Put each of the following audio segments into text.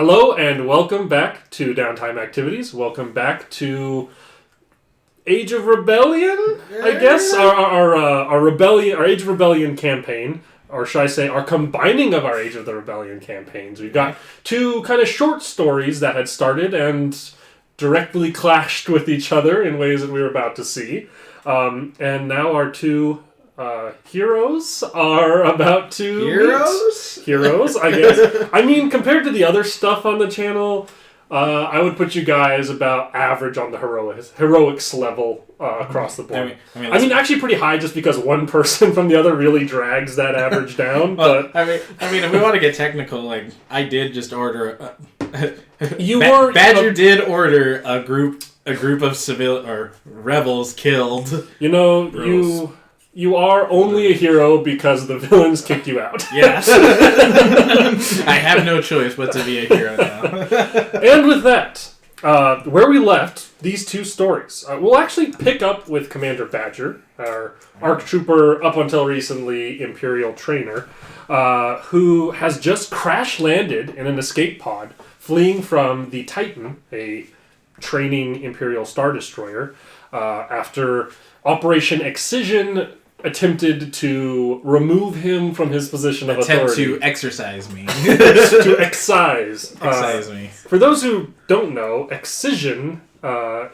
Hello and welcome back to Downtime Activities. Welcome back to Age of Rebellion, I guess. Our Rebellion, our Age of Rebellion campaign, or should I say, our combining of our Age of the Rebellion campaigns. We've got two kind of short stories that had started and directly clashed with each other in ways that we were about to see. And now our two heroes are about to Heroes, I guess. I mean, compared to the other stuff on the channel, I would put you guys about average on the heroics level across the board. I mean, actually pretty high just because one person from the other really drags that average down. Well, but I mean, if we want to get technical, like I did just order. Badger did order a group of civil or rebels killed. You know, you are only a hero because the villains kicked you out. Yes. I have no choice but to be a hero now. And with that, where we left these two stories, we'll actually pick up with Commander Badger, our ARC Trooper, up until recently Imperial trainer, who has just crash-landed in an escape pod, fleeing from the Titan, a training Imperial Star Destroyer, after Operation Excision attempted to remove him from his position of authority. To exercise me. To excise. Excise me. For those who don't know, excision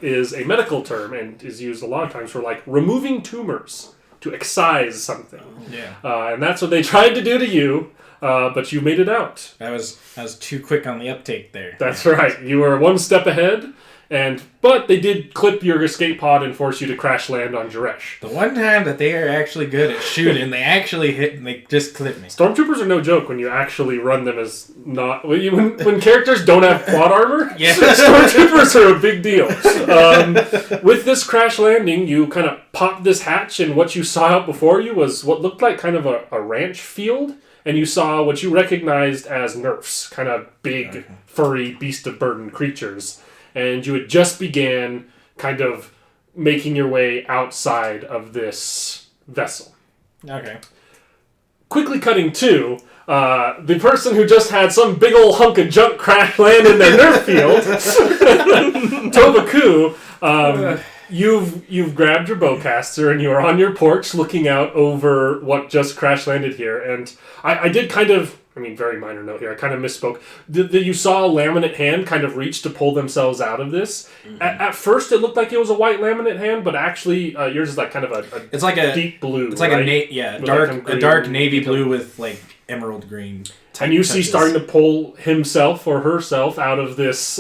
is a medical term and is used a lot of times for like removing tumors, to excise something. Yeah. And that's what they tried to do to you, but you made it out. I was too quick on the uptake there. That's right. You were one step ahead. But they did clip your escape pod and force you to crash land on Jaresh. The one time that they are actually good at shooting, they actually hit and they just clip me. Stormtroopers are no joke when you actually run them as not... When characters don't have quad armor, yeah. Stormtroopers are a big deal. With this crash landing, you kind of popped this hatch, and what you saw out before you was what looked like kind of a ranch field, and you saw what you recognized as nerfs, kind of big, furry, beast of burden creatures. And you had just began kind of making your way outside of this vessel. Okay. Quickly cutting to the person who just had some big old hunk of junk crash land in their nerf field, Toba Ku. You've grabbed your bowcaster and you're on your porch looking out over what just crash landed here. And I did kind of... very minor note here. I kind of misspoke. You saw a laminate hand kind of reach to pull themselves out of this. Mm-hmm. At first, it looked like it was a white laminate hand, but actually, yours is like kind of it's like a deep blue. It's like a dark navy blue with like emerald green. And you see starting to pull himself or herself out of this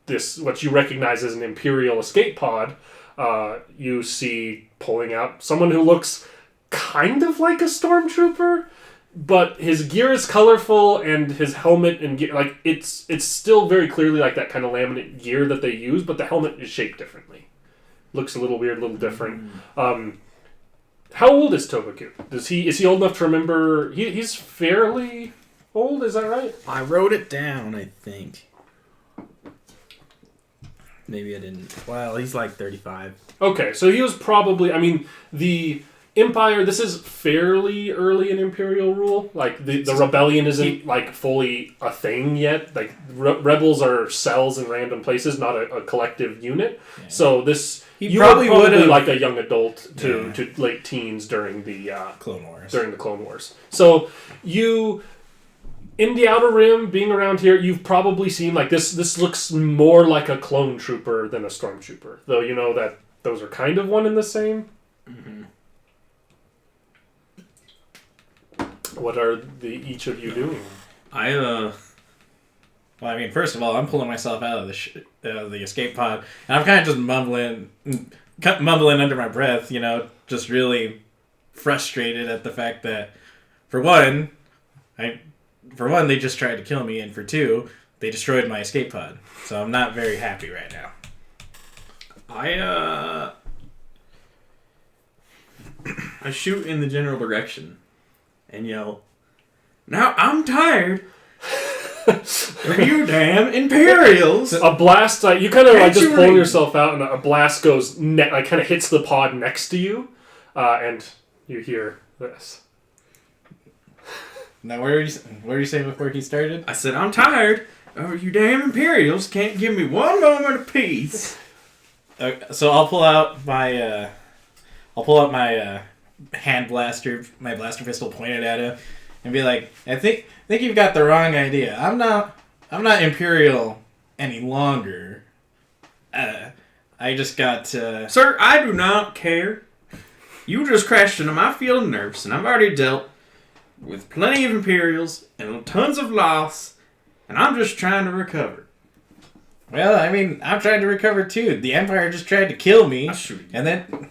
this what you recognize as an Imperial escape pod. You see pulling out someone who looks kind of like a stormtrooper. But his gear is colorful, and his helmet and gear, like, it's still very clearly like that kind of laminate gear that they use, but the helmet is shaped differently. Looks a little weird, a little different. How old is Toba Ku? Is he old enough to remember? He's fairly old, is that right? I wrote it down, I think. Maybe I didn't. Well, he's like 35. Okay, so he was probably, the Empire, this is fairly early in Imperial rule. Like, the rebellion isn't, like, fully a thing yet. Like, rebels are cells in random places, not a collective unit. Yeah. So you probably would have like a young adult to late teens during the Clone Wars. During the Clone Wars. So, you... In the Outer Rim, being around here, you've probably seen, like, this looks more like a clone trooper than a stormtrooper. Though you know that those are kind of one and the same. Mm-hmm. What are each of you doing? Well, first of all, I'm pulling myself out of the escape pod, and I'm kind of just mumbling under my breath, just really frustrated at the fact that, for one, they just tried to kill me, and for two, they destroyed my escape pod. So I'm not very happy right now. I shoot in the general direction and yell, "Now I'm tired of you damn Imperials!" A blast, you kind of like just pulling yourself out, and a blast goes, kind of hits the pod next to you, and you hear this. Now, what did you say before he started? I said, "I'm tired Oh, you damn Imperials can't give me one moment of peace. So I'll pull out my hand blaster, my blaster pistol pointed at him, and be like, I think you've got the wrong idea. I'm not Imperial any longer. I just got Sir, I do not care. You just crashed into my field of nerfs, and I've already dealt with plenty of Imperials and tons of loss, and I'm just trying to recover. Well, I mean, I'm trying to recover too. The Empire just tried to kill me, I'll shoot you. and then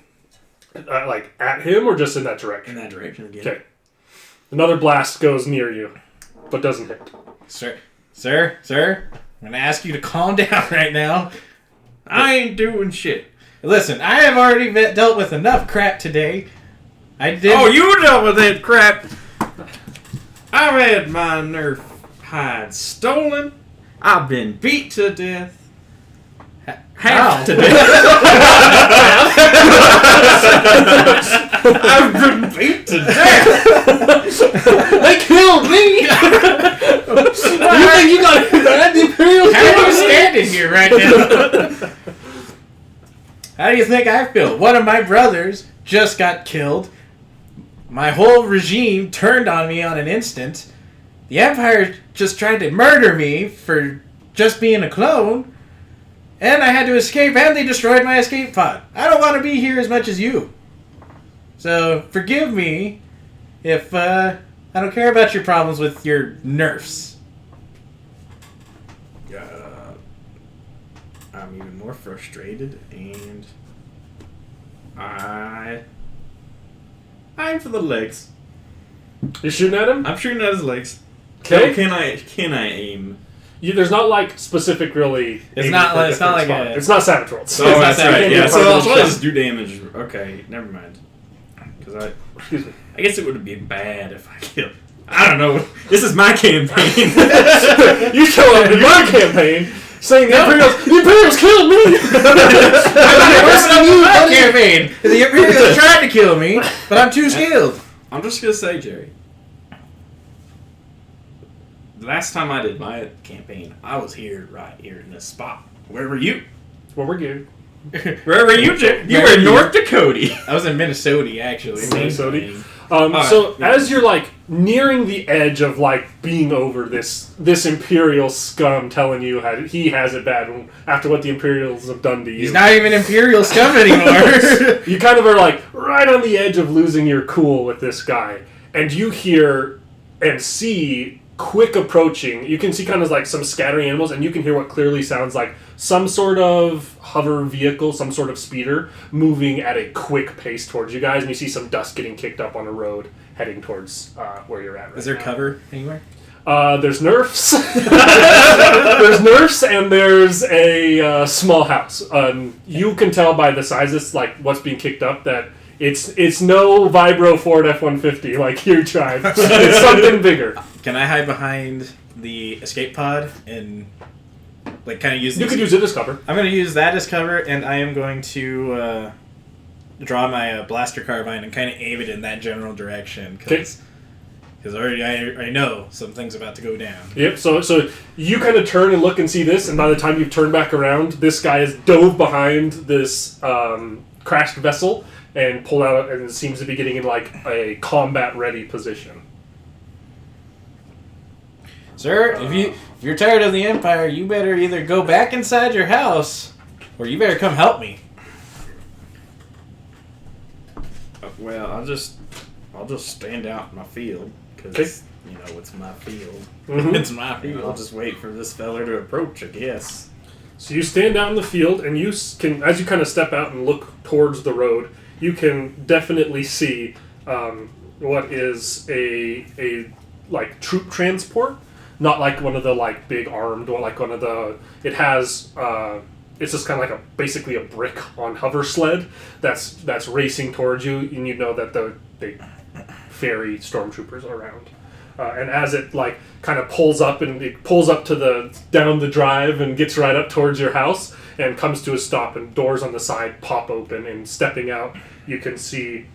Like at him or just in that direction? In that direction again. Okay. Another blast goes near you, but doesn't hit. Sir, I'm gonna ask you to calm down right now. I ain't doing shit. Listen, I have already dealt with enough crap today. I did. Oh, you dealt with that crap. I've had my nerf hide stolen. I've been beat to death. Half to death. I've been beat to death. They killed me! You think you got that? The Imperials How are you standing here right now? How do you think I feel? One of my brothers just got killed. My whole regime turned on me on an instant. The Empire just tried to murder me for just being a clone. And I had to escape, and they destroyed my escape pod. I don't want to be here as much as you. So, forgive me if I don't care about your problems with your nerfs. I'm even more frustrated, and I'm for the legs. You're shooting at him? I'm shooting at his legs. Okay. Can I aim? There's not like specific really. It's not like It's not Savage Worlds. Oh, that's right. Yeah. So I'll probably just do damage. Okay, never mind. Because Excuse me. I guess it would be bad if I killed. I don't know. This is my campaign. You show up in my campaign saying the Imperials killed me. My campaign. The Imperials tried to kill me, but I'm too skilled. I'm just gonna say, Jerry. The last time I did my campaign, I was right here in this spot. Where were you? Well, we're good. Where were you, Jerry? You were in North Dakota. I was in Minnesota, actually. Minnesota. Right. So as you're like nearing the edge of like being over this Imperial scum telling you how he has it bad after what the Imperials have done to you. He's not even Imperial scum anymore. You kind of are like right on the edge of losing your cool with this guy, and you hear and see quick approaching. You can see kind of like some scattering animals, and you can hear what clearly sounds like some sort of hover vehicle, some sort of speeder moving at a quick pace towards you guys, and you see some dust getting kicked up on a road heading towards where you're at right Is there now. cover anywhere? There's nerfs. There's nerfs, and there's a small house. You can tell by the sizes, like what's being kicked up, that it's no Vibro Ford F-150 like you tried. It's something bigger. Can I hide behind the escape pod and like kind of use? You could use it as cover. I'm going to use that as cover, and I am going to draw my blaster carbine and kind of aim it in that general direction because already I know some things about to go down. Yep. So you kind of turn and look and see this, and by the time you've turned back around, this guy has dove behind this crashed vessel and pulled out, and seems to be getting in like a combat-ready position. Sir, if you're tired of the Empire, you better either go back inside your house, or you better come help me. Well, I'll just stand out in my field because it's my field. Mm-hmm. It's my field. I'll just wait for this feller to approach, I guess. So you stand out in the field, and you can, as you kind of step out and look towards the road, you can definitely see what is a like troop transport, not like one of the like big armed one, like one of the. It has it's just kind of like basically a brick on hover sled that's racing towards you, and you know that they ferry stormtroopers around. And as it like kind of pulls up to down the drive and gets right up towards your house and comes to a stop, and doors on the side pop open, and stepping out you can see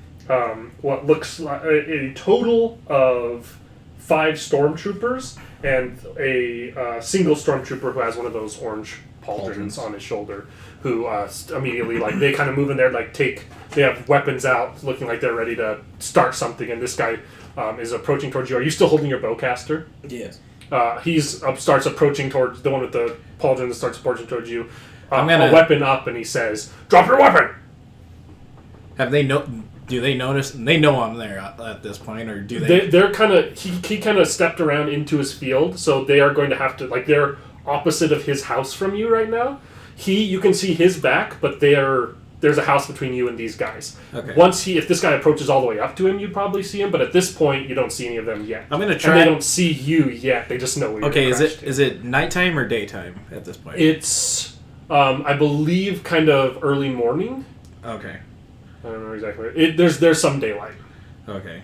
what looks like a total of 5 stormtroopers and a single stormtrooper who has one of those orange pauldrons on his shoulder, who immediately, like, they kind of move in there, like, they have weapons out, looking like they're ready to start something, and this guy is approaching towards you. Are you still holding your bowcaster? Yes. Starts approaching towards the one with the pauldron that starts approaching towards you. I'm gonna a weapon up, and he says, "Drop your weapon!" Have they do they notice? They know I'm there at this point, or do they? They're kind of he kind of stepped around into his field, so they are going to have to, like, they're opposite of his house from you right now. You can see his back, but there's a house between you and these guys. Okay. If this guy approaches all the way up to him, you'd probably see him, but at this point, you don't see any of them yet. I'm gonna try. And they don't see you yet. They just know where you're. Okay, is it nighttime or daytime at this point? It's, I believe, kind of early morning. Okay. I don't know exactly. There's some daylight. Okay.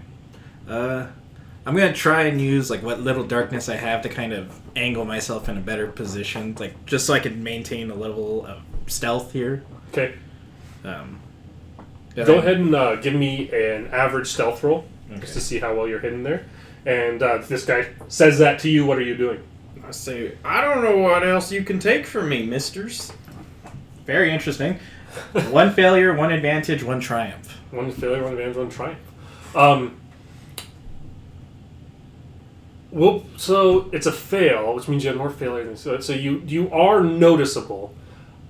I'm gonna try and use, like, what little darkness I have to kind of angle myself in a better position, like, just so I can maintain a level of stealth here. Okay. Yeah, Go ahead and give me an average stealth roll, just to see how well you're hidden there. And this guy says that to you. What are you doing? I say, I don't know what else you can take from me, misters. Very interesting. 1 failure, 1 advantage, 1 triumph. 1 failure, 1 advantage, 1 triumph. Well, so it's a fail, which means you have more failure than so you are noticeable.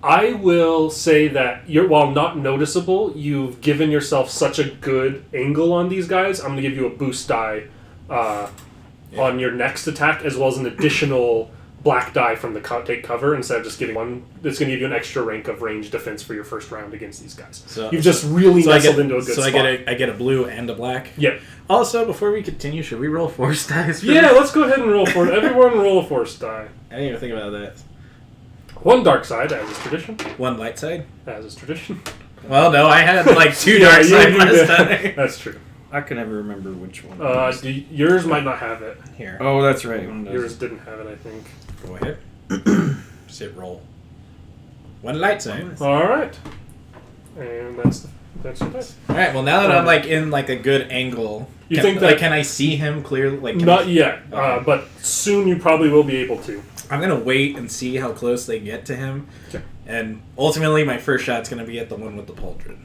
I will say that while not noticeable, you've given yourself such a good angle on these guys. I'm going to give you a boost die on your next attack, as well as an additional black die from the take cover instead of just getting one. It's going to give you an extra rank of range defense for your first round against these guys. So you've just really nestled into a good spot. So I get a blue and a black? Yeah. Also, before we continue, should we roll force dice? Yeah, let's go ahead and roll for it. Everyone roll a force die. I didn't even think about that. 1 dark side, as is tradition. 1 light side? As is tradition. Well, no, I had, like, 2 dark side last time. That's true. I can never remember which one. Yours might not have it. Here. Oh, that's right. Yours didn't have it, I think. Go ahead. Just hit roll. 1 light side. All right. And that's your dice. All right. Well, now that I'm, like, in, like, a good angle, can I see him clearly? Like, not yet, okay. But soon you probably will be able to. I'm gonna wait and see how close they get to him, okay. And ultimately my first shot's gonna be at the one with the pauldron.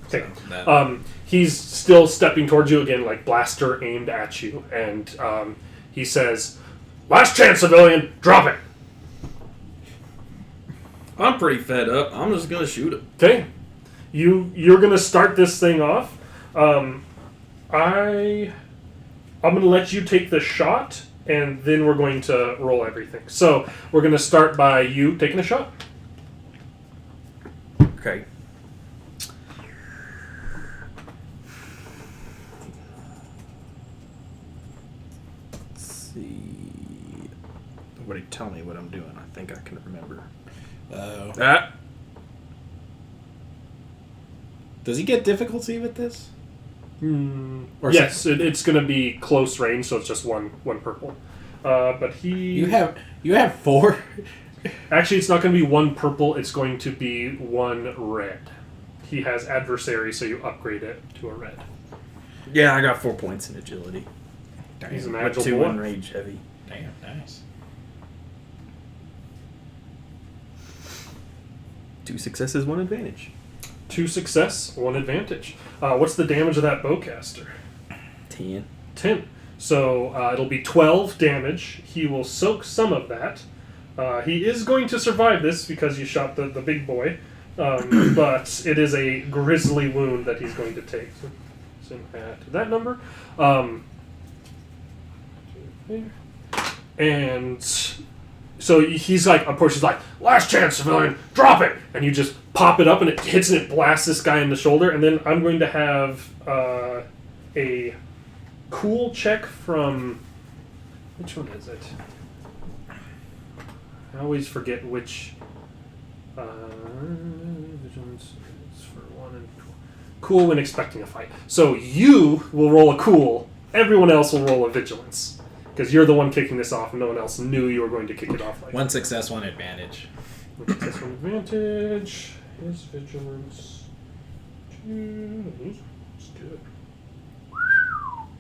Okay. So he's still stepping towards you again, like blaster aimed at you, and he says, "Last chance, civilian, drop it." I'm pretty fed up. I'm just gonna shoot him. Okay. You're gonna start this thing off. I'm gonna let you take the shot, and then we're going to roll everything. So we're gonna start by you taking a shot. Okay. Let's see. Nobody tell me what I'm doing. I think I can remember. Does he get difficulty with this? Or yes, it's going to be close range, so it's just one purple. But you have 4. Actually, it's not going to be 1 purple. It's going to be 1 red. He has adversary, so you upgrade it to a red. Yeah, I got 4 points in agility. Damn. He's an agile 2 in rage heavy. Damn, nice. 2 successes, 1 advantage. 2 success, 1 advantage. What's the damage of that bowcaster? 10. 10. So it'll be 12 damage. He will soak some of that. He is going to survive this because you shot the big boy. But it is a grisly wound that he's going to take. So at that number. And so he's like, of course, he's like, "Last chance, civilian, drop it!" And you just pop it up, and it hits and it blasts this guy in the shoulder. And then I'm going to have a cool check from... Which one is it? I always forget which... Vigilance is for 1 and cool when expecting a fight. So you will roll a cool. Everyone else will roll a vigilance. Because you're the one kicking this off, and no one else knew you were going to kick it off like 1 success, 1 advantage. 1 success, 1 advantage. His vigilance. That's good.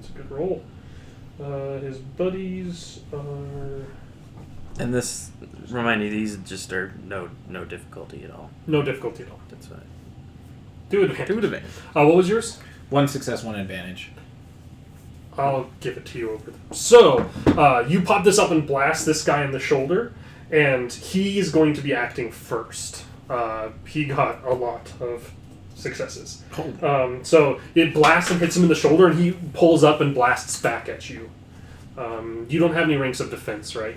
It's a good roll. His buddies are... And this, remind you, these just are no difficulty at all. No difficulty at all. That's fine. Do advantage. Do advantage. What was yours? 1 success, 1 advantage. I'll give it to you over there. So, you pop this up and blast this guy in the shoulder, and he's going to be acting first. He got a lot of successes. So it blasts and hits him in the shoulder, and he pulls up and blasts back at you. You don't have any ranks of defense, right?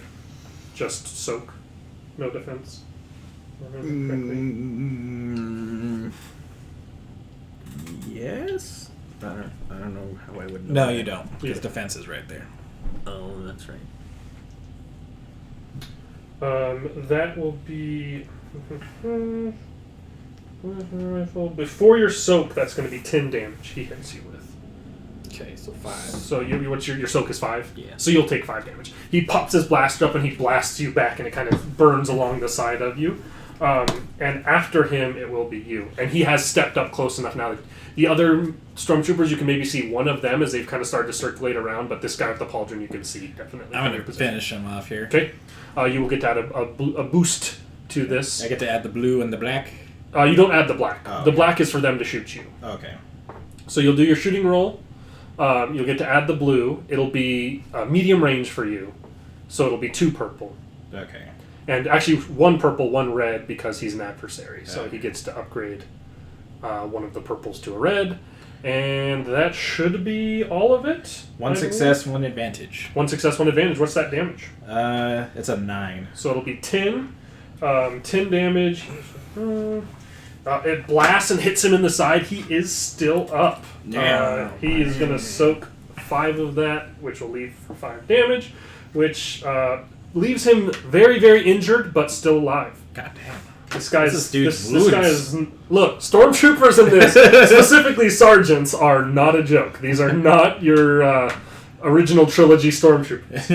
Just soak. No defense. Yes? I don't know how I would know. No, that. you don't. Because Yeah. defense is right there. Oh, that's right. That will be... Before your soak, that's going to be 10 damage he hits you with. Okay, so 5. So what's your soak is 5? Yeah. So you'll take 5 damage. He pops his blaster up and he blasts you back, and it kind of burns along the side of you. And after him, it will be you. And he has stepped up close enough now. The other stormtroopers, you can maybe see one of them as they've kind of started to circulate around, but this guy with the pauldron, you can see definitely. I'm going to finish him off here. Okay. You will get to add a boost to this. I get to add the blue and the black? You don't add the black. Oh, The okay. black is for them to shoot you. Okay. So you'll do your shooting roll. You'll get to add the blue. It'll be medium range for you. So it'll be 2 purple. Okay. And actually 1 purple, 1 red because he's an adversary. So Okay. he gets to upgrade one of the purples to a red. And that should be all of it. 1 success, 1 advantage. 1 success, 1 advantage. What's that damage? It's a 9. So it'll be 10. 10 damage. It blasts and hits him in the side. He is still up. Yeah. He is going to soak 5 of that, which will leave for 5 damage, which leaves him very, very injured, but still alive. God damn. This guy's This dude's this guy loose. is look. Stormtroopers in this, specifically sergeants, are not a joke. These are not your original trilogy stormtroopers.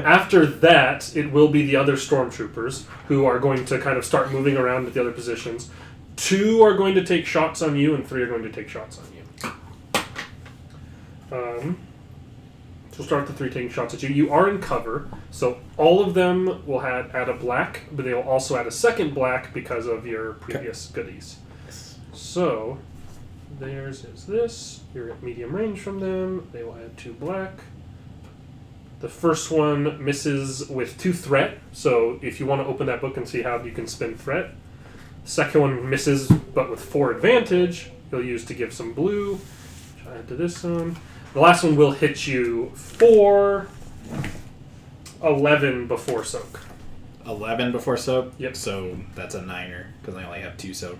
After that, it will be the other stormtroopers who are going to kind of start moving around at the other positions. 2 are going to take shots on you, and 3 are going to take shots on you. So we'll start with the 3 taking shots at you. You are in cover, so all of them will add a black, but they will also add a second black because of your previous goodies. So, theirs is this. You're at medium range from them. They will add 2 black. The first one misses with 2 threat, so if you want to open that book and see how you can spin threat. The second one misses, but with 4 advantage, you'll use to give some blue. Which I add to this one. The last one will hit you for 11 before soak. 11 before soak? Yep. So that's a 9er, because I only have 2 soak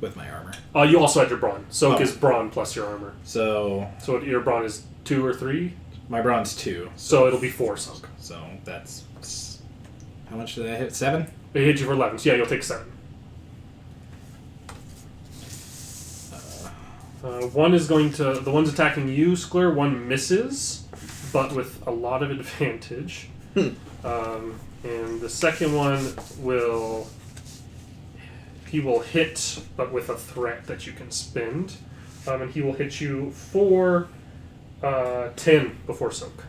with my armor. You also had your brawn. Soak Oh. is brawn plus your armor. So So your brawn is 2 or 3, my brawn's 2. so it'll be 4 soak. So that's... How much did I hit? 7? It hit you for 11, so yeah, you'll take 7. One is going to... The one's attacking you, Skler. One misses, but with a lot of advantage. And the second one will... He will hit, but with a threat that you can spend. And he will hit you for 10 before soak.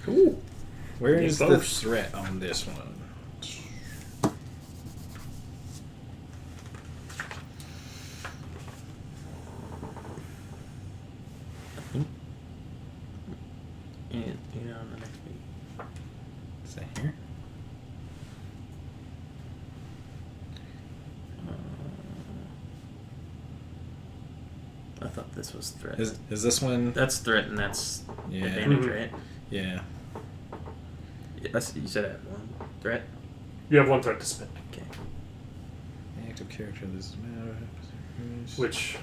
Cool. Where Need is the both. threat on this one? And on the next page. Is that here? I thought this was threat. Is this one? That's threat, and that's Yeah. advantage, Mhm. right? Yeah. You said I had 1 threat. You have 1 threat to spend, Okay. Active character. This is which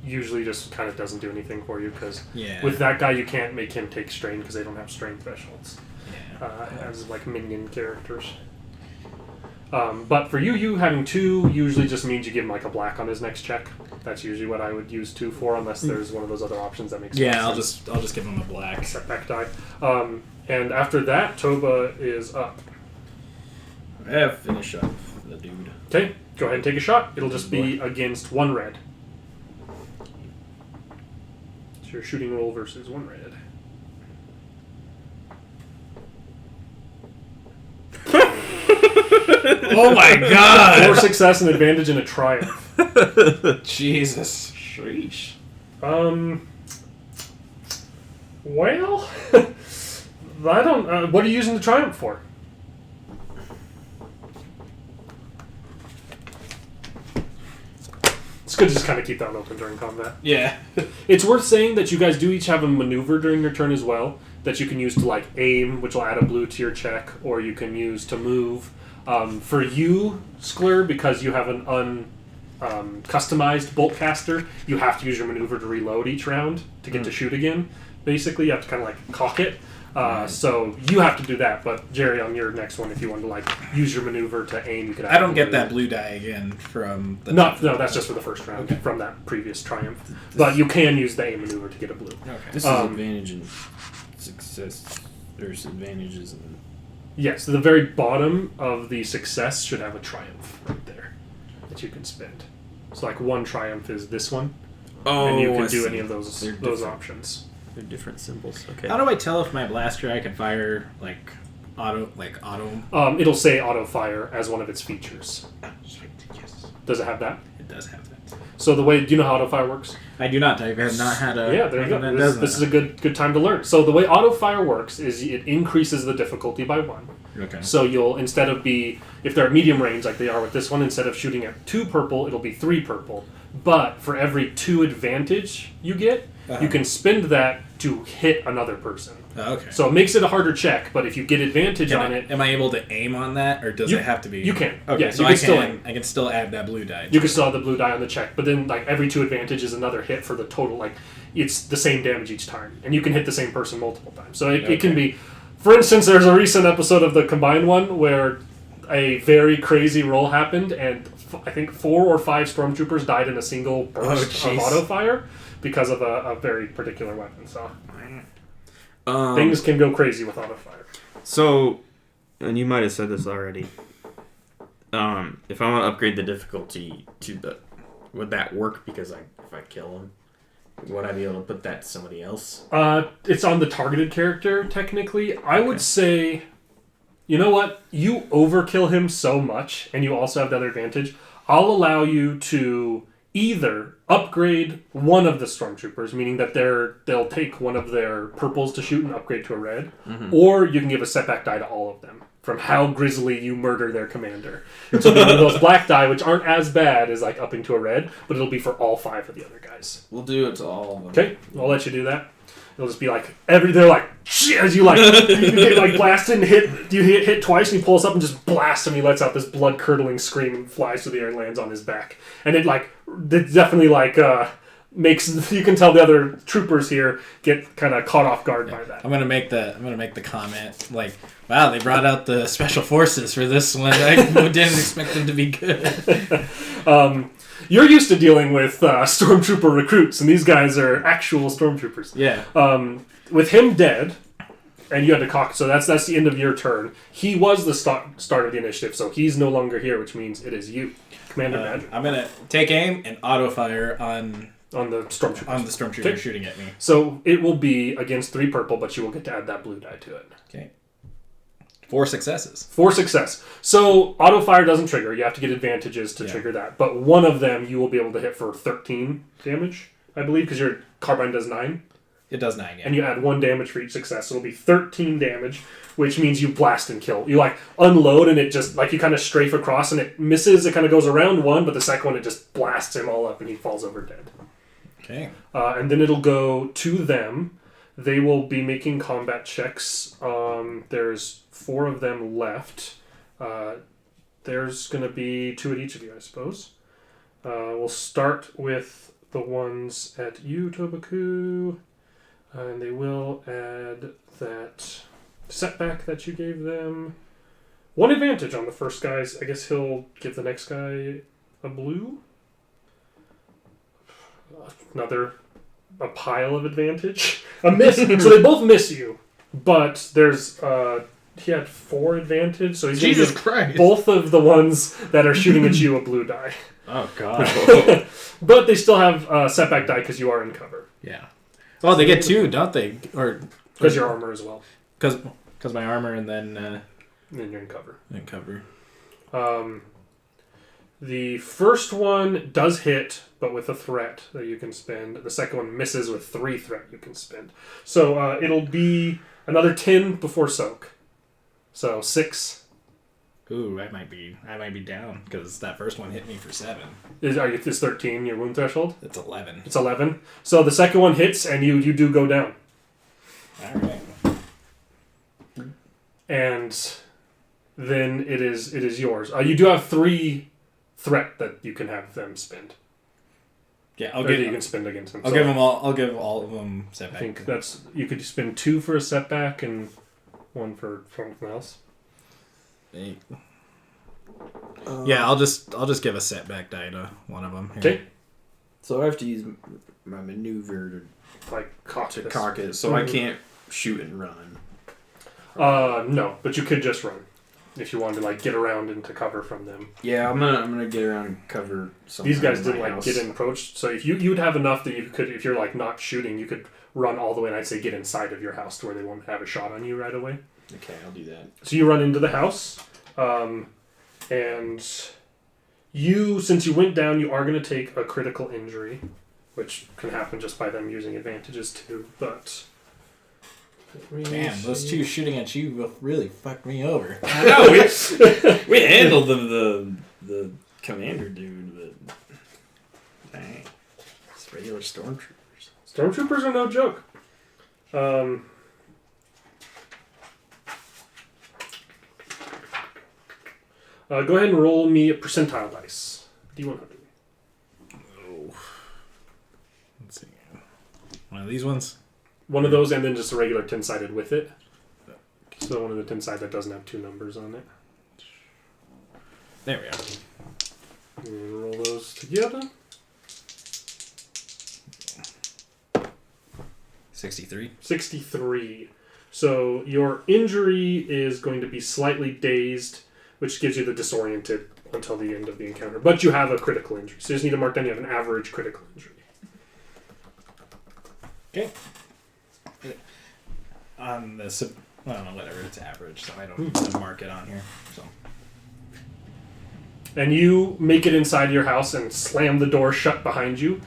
usually just kind of doesn't do anything for you, because yeah. with that guy you can't make him take strain because they don't have strain thresholds Yeah. as like minion characters. But for you having 2 usually just means you give him like a black on his next check. That's usually what I would use 2 for, unless there's one of those other options that makes Yeah, more I'll sense. just give him a black. Setback die. And after that, Toba is up. Finish up the dude. Okay, go ahead and take a shot. It'll just be against 1 red. It's your shooting roll versus 1 red. Oh my god! 4 success, an advantage, and a triumph. Jesus. Sheesh. Well, I don't. What are you using the triumph for? It's good to just kind of keep that open during combat. Yeah. It's worth saying that you guys do each have a maneuver during your turn as well that you can use to like aim, which will add a blue to your check, or you can use to move. For you, Sklur, because you have an customized bolt caster, you have to use your maneuver to reload each round to get to shoot again. Basically, you have to kind of like cock it. So you have to do that. But Jerry, on your next one, if you want to like use your maneuver to aim, you could. I don't get that blue die again from the. No, that's just for the first round from that previous triumph. But you can use the aim maneuver to get a blue. Okay. This is advantage and success. There's advantages and. Yes, the very bottom of the success should have a triumph right there that you can spend. So like 1 triumph is this one, and you can do any of those options. They're different symbols. Okay. How do I tell if my blaster I can fire like auto? It'll say auto fire as one of its features. Yes. Does it have that? It does have that. So the way, do you know how auto fire works? I do not. I have not had a. Yeah, there you go. This is a good time to learn. So the way auto fire works is it increases the difficulty by 1. Okay. So you'll, instead of if they're medium range like they are with this one, instead of shooting at 2 purple, it'll be 3 purple. But for every 2 advantage you get, you can spend that to hit another person. Okay. So it makes it a harder check, but if you get advantage on it... Am I able to aim on that, or does it have to be... You can. Okay, yeah, so you can still aim. I can still add that blue die. You can still have the blue die on the check, but then like every 2 advantage is another hit for the total. Like, it's the same damage each time, and you can hit the same person multiple times. So it can be... For instance, there's a recent episode of the Combined one where a very crazy roll happened, and I think 4 or 5 stormtroopers died in a single burst of auto fire because of a very particular weapon. So things can go crazy with auto fire. So, and you might have said this already. If I want to upgrade the difficulty to would that work? Because if I kill him, would I be able to put that to somebody else? It's on the targeted character, technically. I would say, you know what? You overkill him so much, and you also have the other advantage. I'll allow you to either upgrade one of the stormtroopers, meaning that they'll take one of their purples to shoot and upgrade to a red, or you can give a setback die to all of them from how grisly you murder their commander. And so one of those black die, which aren't as bad as like upping to a red, but it'll be for all 5 of the other guys. We'll do it to all of them. Okay, I'll let you do that. It'll just be like they're like shit as you like you get like blasted and hit twice and he pulls up and just blasts him. He lets out this blood curdling scream and flies through the air and lands on his back. And it definitely makes you can tell the other troopers here get kind of caught off guard by that. I'm gonna make the comment like, wow, they brought out the special forces for this one. I didn't expect them to be good. You're used to dealing with stormtrooper recruits, and these guys are actual stormtroopers. Yeah. With him dead, and you had to cock, so that's the end of your turn. He was the start of the initiative, so he's no longer here, which means it is you, Commander Badger. I'm gonna take aim and auto fire on the stormtrooper. On the stormtrooper shooting at me. So it will be against 3 purple, but you will get to add that blue die to it. Okay. 4 successes. 4 success. So auto fire doesn't trigger. You have to get advantages to trigger that. But one of them you will be able to hit for 13 damage, I believe, because your carbine does 9. It does 9, yeah. And you add 1 damage for each success. So it'll be 13 damage, which means you blast and kill. You unload and it just you kind of strafe across and it misses. It kind of goes around one, but the second one it just blasts him all up and he falls over dead. Okay. And then it'll go to them. They will be making combat checks. There's 4 of them left. There's going to be 2 at each of you, I suppose. We'll start with the ones at you, Tobaku. And they will add that setback that you gave them. 1 advantage on the first guys. I guess he'll give the next guy a blue. A pile of advantage. A miss. So they both miss you. But there's... he had 4 advantage, so he's going to give both of the ones that are shooting at you a blue die. Oh, God. But they still have setback die because you are in cover. Yeah. Oh, they get 2, don't they? Or because your armor as well. Because my armor and then And then you're in cover. cover. The first one does hit, but with a threat that you can spend. The second one misses with 3 threat you can spend. So it'll be another 10 before soak. So 6. Ooh, I might be down because that first one hit me for 7. Is 13 your wound threshold? It's 11. It's 11. So the second one hits, and you do go down. All right. And then it is yours. You do have 3 threat that you can have them spend. Yeah, You can spend against them. I'll give them all. I'll give all of them setback. I think that's you could spend 2 for a setback and 1 for something else. Yeah, I'll just give a setback die to one of them. Okay. So I have to use my maneuver Like cock to this. cock it, so I can't shoot and run. No, but you could just run if you wanted to like get around into cover from them. Yeah, I'm gonna get around and cover. These guys didn't my like house. get approached, so if you would have enough that you could, if you're like not shooting, you could run all the way and I'd say get inside of your house to where they won't have a shot on you right away. Okay, I'll do that. So you run into the house, and you, since you went down, you are going to take a critical injury, which can happen just by them using advantages too. But Damn, those 2 shooting at you really fucked me over. I know, we handled the commander dude, but dang, it's regular stormtroopers. Stormtroopers are no joke. Go ahead and roll me a percentile dice. D100. Oh. Let's see. One of these ones? One of those and then just a regular 10-sided with it. So one of the 10-sided that doesn't have 2 numbers on it. There we go. And roll those together. 63. 63. So your injury is going to be slightly dazed, which gives you the disoriented until the end of the encounter. But you have a critical injury. So you just need to mark down you have an average critical injury. Okay. On the I don't know, whatever, it's average, so I don't mark it on here. So And you make it inside your house and slam the door shut behind you.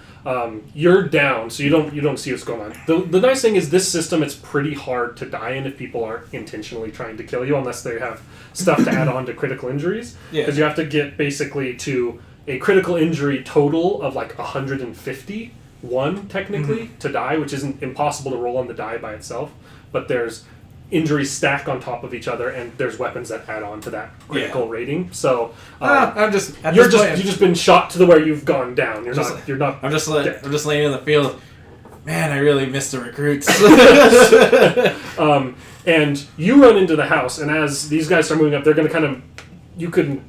You're down, so you don't see what's going on. The nice thing is this system, it's pretty hard to die in if people aren't intentionally trying to kill you, unless they have stuff to add on to critical injuries. Yeah. Because you have to get basically to a critical injury total of like 151 technically to die, which isn't impossible to roll on the die by itself. But there's injuries stack on top of each other, and there's weapons that add on to that critical rating. So I'm just you've just been shot to the where you've gone down. You're not. I'm just laying in the field. Man, I really miss the recruits. And you run into the house, and as these guys start moving up, they're going to kind of. You couldn't.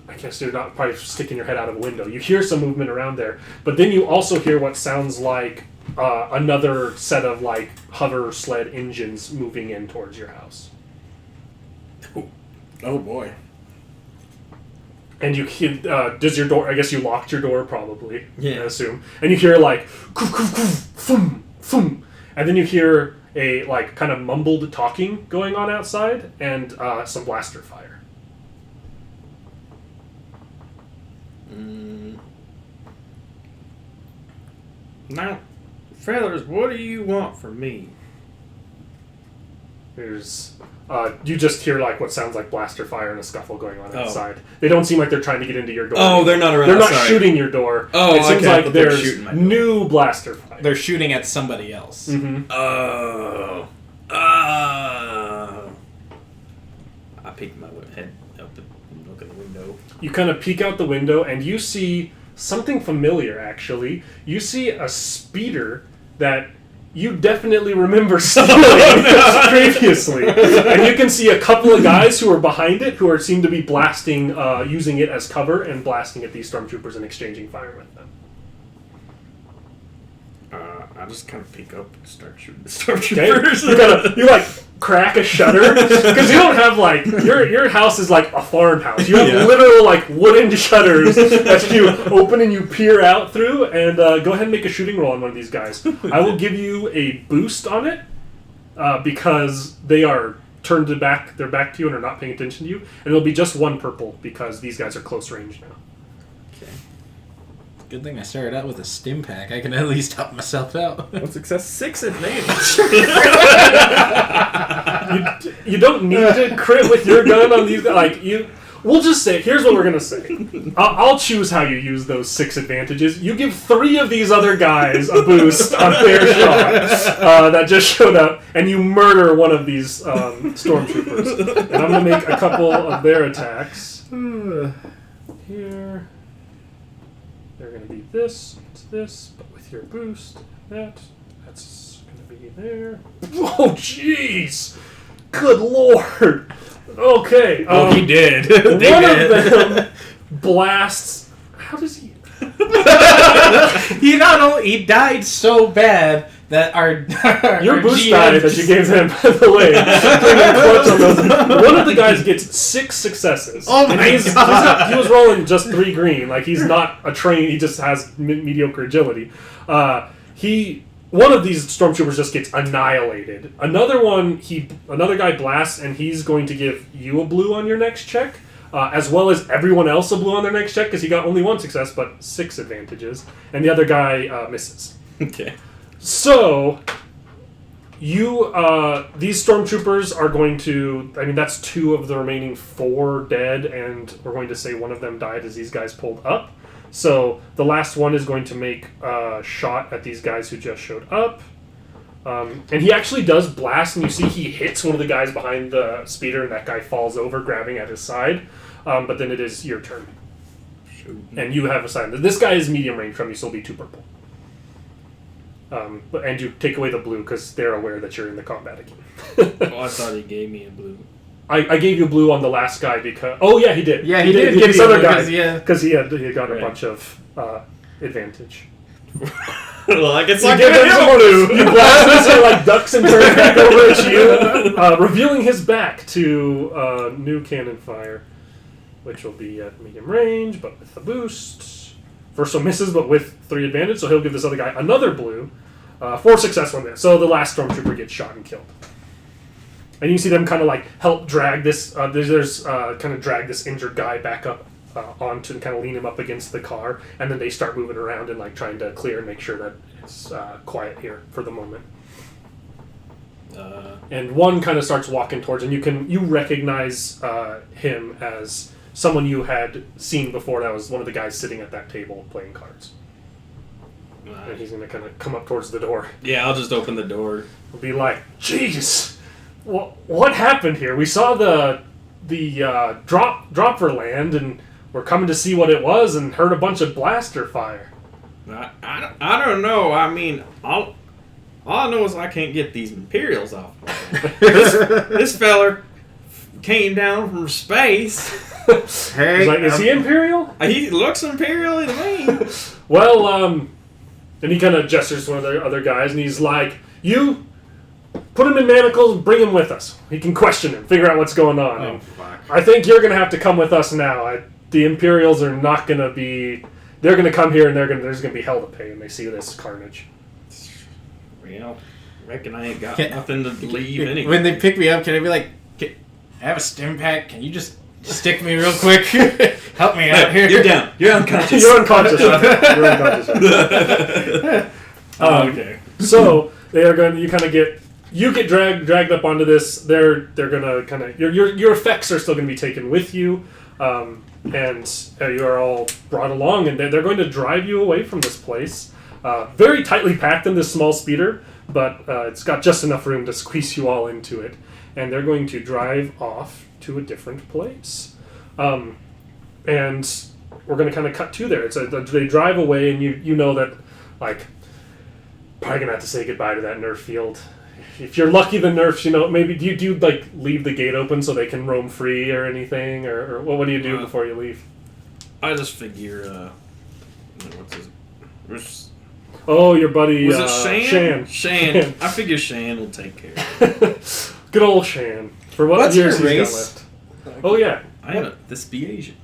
I guess you're not probably sticking your head out of a window. You hear some movement around there, but then you also hear what sounds like another set of like hover sled engines moving in towards your house. Oh boy. And you hear, does your door, I guess you locked your door probably, Yeah. I assume. And you hear like, "Koof, koof, koof, thum, thum." And then you hear a like kind of mumbled talking going on outside and some blaster fire. Now, fellas, what do you want from me? There's, you just hear like what sounds like blaster fire and a scuffle going on outside. They don't seem like they're trying to get into your door. Oh, they're not around. They're not Sorry. shooting your door. Oh, it seems okay, like but they're there's shooting my door. new blaster fire. They're shooting at somebody else. Mm-hmm. Oh. I peek my head out and look at the window. You kind of peek out the window and you see something familiar, actually. You see a speeder that you definitely remember stealing previously. And you can see a couple of guys who are behind it who seem to be blasting, using it as cover and blasting at these stormtroopers and exchanging fire with them. I just kind of peek up and start shooting the Okay, stormtroopers. you like crack a shutter because you don't have like your house is like a farmhouse. You have literal like wooden shutters that you open and you peer out through. And go ahead and make a shooting roll on one of these guys. I will give you a boost on it because they are turned to back. They're back to you and are not paying attention to you. And it'll be just 1 purple because these guys are close range now. Good thing I started out with a stim pack. I can at least help myself out. 1 success, 6 advantage. You don't need to crit with your gun on these guys. Like you. We'll just say, here's what we're going to say. I'll choose how you use those 6 advantages. You give 3 of these other guys a boost on their shot that just showed up, and you murder one of these stormtroopers. And I'm going to make a couple of their attacks. Here. They're going to be this, but with your boost, that's going to be there. Oh, jeez! Good lord! Okay. He did. One of them blasts. How does he? He died so bad that our Your our boost GM die that you gave him, by the way. One of the guys gets 6 successes. Oh my God! He was rolling just 3 green. Like he's not a train. He just has mediocre agility. One of these stormtroopers just gets annihilated. Another guy blasts, and he's going to give you a blue on your next check, as well as everyone else a blue on their next check because he got only 1 success but 6 advantages, and the other guy misses. Okay. So, these stormtroopers are going to. I mean, that's 2 of the remaining 4 dead, and we're going to say one of them died as these guys pulled up. So the last one is going to make a shot at these guys who just showed up. And he actually does blast, and you see he hits one of the guys behind the speeder, and that guy falls over, grabbing at his side. But then it is your turn. Shoot. And you have assigned. This guy is medium range from you, so it'll be 2 purple. And you take away the blue, because they're aware that you're in the combat again. Oh, I thought he gave me a blue. I gave you blue on the last guy because... Oh, yeah, he did. Yeah, he did give give this you other blue, guy. 'cause, yeah. Because he got a Right. bunch of advantage. Like it's You like give him some blue. blue. You blast this, he like ducks and turns back over at you, revealing his back to new cannon fire, which will be at medium range, but with the boost. First one misses, but with 3 advantage, so he'll give this other guy another blue. 4 successful on this. So the last stormtrooper gets shot and killed. And you see them kind of like help drag this. Kind of drag this injured guy back up onto and kind of lean him up against the car, and then they start moving around and like trying to clear and make sure that it's quiet here for the moment. And one kind of starts walking towards, and you recognize him as someone you had seen before. That was one of the guys sitting at that table playing cards. And he's gonna kind of come up towards the door. Yeah, I'll just open the door. He'll be like, "Jeez, what happened here? We saw the dropper land, and we're coming to see what it was, and heard a bunch of blaster fire." I don't know. I mean, all I know is I can't get these Imperials off. this feller came down from space. Hey, He's like, "Is he Imperial?" He looks Imperial to me. Well, and he kind of gestures to one of the other guys, and he's like, "You put him in manacles and bring him with us. He can question him, figure out what's going on." Oh, And fuck. I think you're going to have to come with us now. The Imperials are not going to be... They're going to come here, and there's going to be hell to pay when they see this carnage. Well, reckon I ain't got Can- nothing to leave anyway. When they pick me up, can I be like, I have a stim pack. Can you just stick me real quick? Help me out here. You're down. You're unconscious. You're unconscious. You're unconscious. Okay. So they are going. You kind of get. You get dragged up onto this. They're gonna kind of your effects are still gonna be taken with you, and you are all brought along, and they're going to drive you away from this place. Very tightly packed in this small speeder, but it's got just enough room to squeeze you all into it, and they're going to drive off to a different place, and we're going to kind of cut to there. They drive away, and you know that like. Probably gonna have to say goodbye to that nerf field. If you're lucky, the nerfs, maybe do you like leave the gate open so they can roam free or anything, or what do you do before you leave? I just figure, what's his? Oh, your buddy Was it Shan? Shan. I figure Shan will take care of it. Good old Shan. For what What's years your he's race? got left. Oh yeah, I am this be Asian.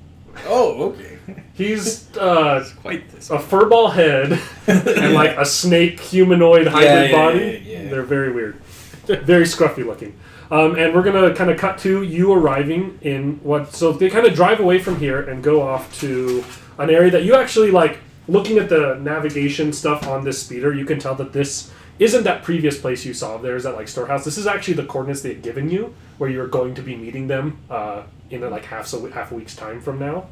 Oh, okay. he's Quite this. a furball head and like a snake humanoid hybrid yeah, body. yeah. They're very weird, very scruffy looking. And we're gonna kind of cut to you arriving in what. So they kind of drive away from here and go off to an area that you actually like. Looking at the navigation stuff on this speeder, you can tell that this isn't that previous place you saw. There's that like storehouse. This is actually the coordinates they had given you, where you're going to be meeting them in like half a week's time from now.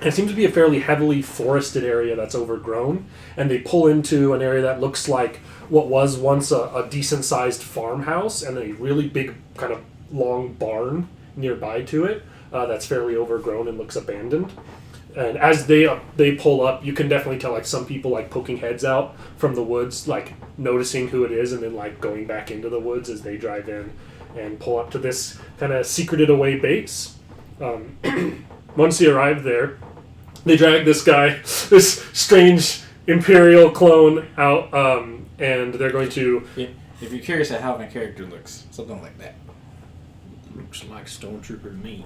It seems to be a fairly heavily forested area that's overgrown, and they pull into an area that looks like what was once a decent-sized farmhouse and a really big kind of long barn nearby to it that's fairly overgrown and looks abandoned. And as they pull up, you can definitely tell like some people like poking heads out from the woods, like noticing who it is, and then like going back into the woods as they drive in and pull up to this kind of secreted away base. Once they arrive there, they drag this guy, this strange Imperial clone out, and they're going to... If you're curious at how my character looks, something like that. Looks like Stormtrooper to me.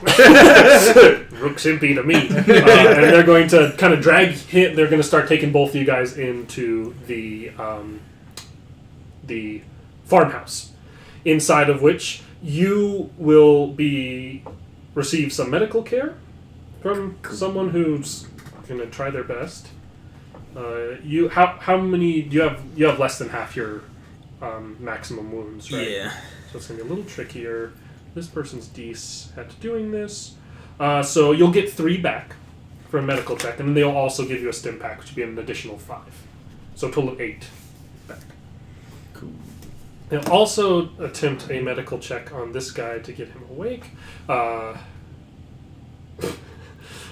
Rook Simpy to me. And they're going to kind of drag him. They're going to start taking both of you guys into the farmhouse, inside of which you will receive some medical care from someone who's going to try their best. How many do you have? You have less than half your maximum wounds, right? Yeah. So it's going to be a little trickier. This person's DC at doing this. So you'll get 3 back for a medical check, and then they'll also give you a stim pack, which would be an additional 5. So a total of 8 back. Cool. They'll also attempt a medical check on this guy to get him awake.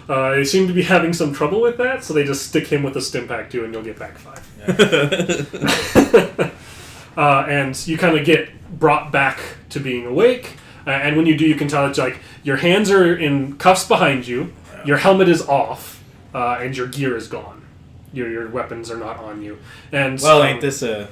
They seem to be having some trouble with that, so they just stick him with a stim pack too, and you'll get back 5. And you kind of get brought back to being awake. And when you do, you can tell it's like your hands are in cuffs behind you, your helmet is off, and your gear is gone. Your weapons are not on you. And well, ain't this a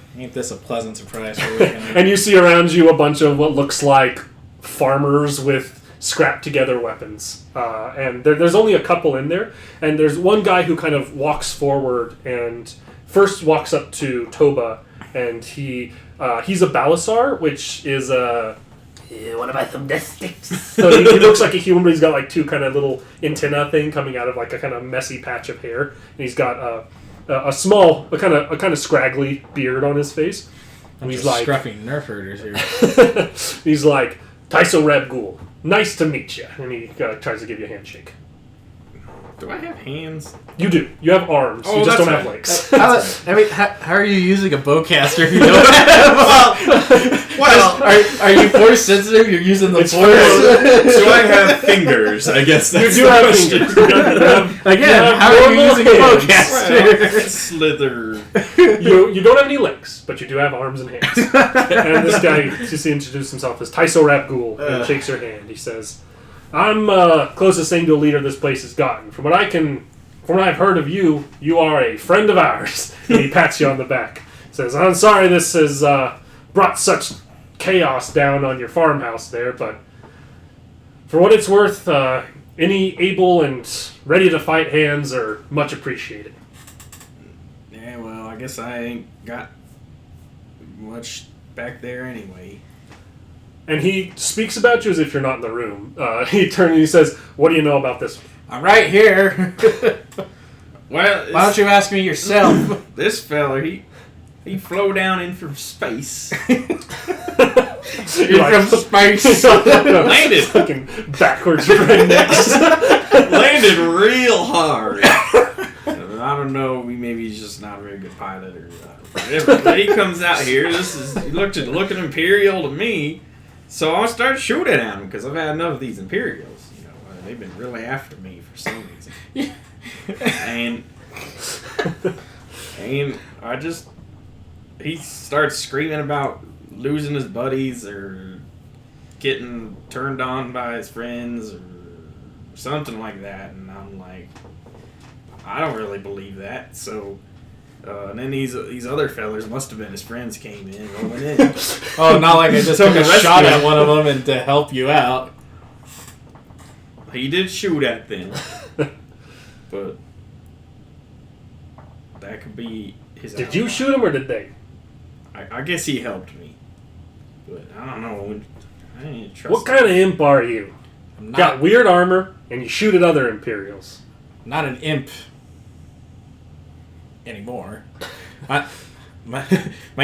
pleasant surprise for me? And you see around you a bunch of what looks like farmers with scrapped together weapons. And there's only a couple in there. And there's one guy who kind of walks forward and first walks up to Toba, and he's a Balasar, which is a... want to buy some death sticks? So he looks like a human, but he's got like 2 kind of little antenna thing coming out of like a kind of messy patch of hair. And he's got a small, a kind of scraggly beard on his face. And he's like scruffy nerf herders here. he's like, Taiso Reb Ghoul, nice to meet you. And he tries to give you a handshake. Do I have hands? You do. You have arms. Oh, you just that's don't have right. legs. How are you using a bowcaster if you don't have... Well, are you force sensitive? You're using the force? do I have fingers? I guess that's You do the have question. fingers. Again, how are you using a bowcaster? Well, slither. You don't have any legs, but you do have arms and hands. And this guy just introduced himself as Taiso Rab Ghoul and shakes your hand. He says, I'm closest thing to a leader this place has gotten. From what I've heard of you, you are a friend of ours. And he pats you on the back. Says, I'm sorry this has brought such chaos down on your farmhouse there, but for what it's worth, any able and ready to fight hands are much appreciated. Yeah, well, I guess I ain't got much back there anyway. And he speaks about you as if you're not in the room. He turns and he says, what do you know about this one? I'm right here. Well, Why don't you ask me yourself? this fella, he flew down in from space. You're from space. Landed. Fucking backwards rednecks. Landed real hard. I don't know. Maybe he's just not a very good pilot or whatever. But he comes out here. He looked Imperial to me. So I started shooting at him because I've had enough of these Imperials. You know, they've been really after me for some reason. and he starts screaming about losing his buddies or getting turned on by his friends or something like that. And I'm like, I don't really believe that. So And then these other fellers must have been his friends came in rolling in. Oh, not like I just took a shot at one of them and to help you out. He did shoot at them, but that could be his. Did you shoot him or did they? I guess he helped me, but I don't know. I didn't trust. What kind of imp are you? I'm not, Got weird armor and you shoot at other Imperials. not an imp anymore. My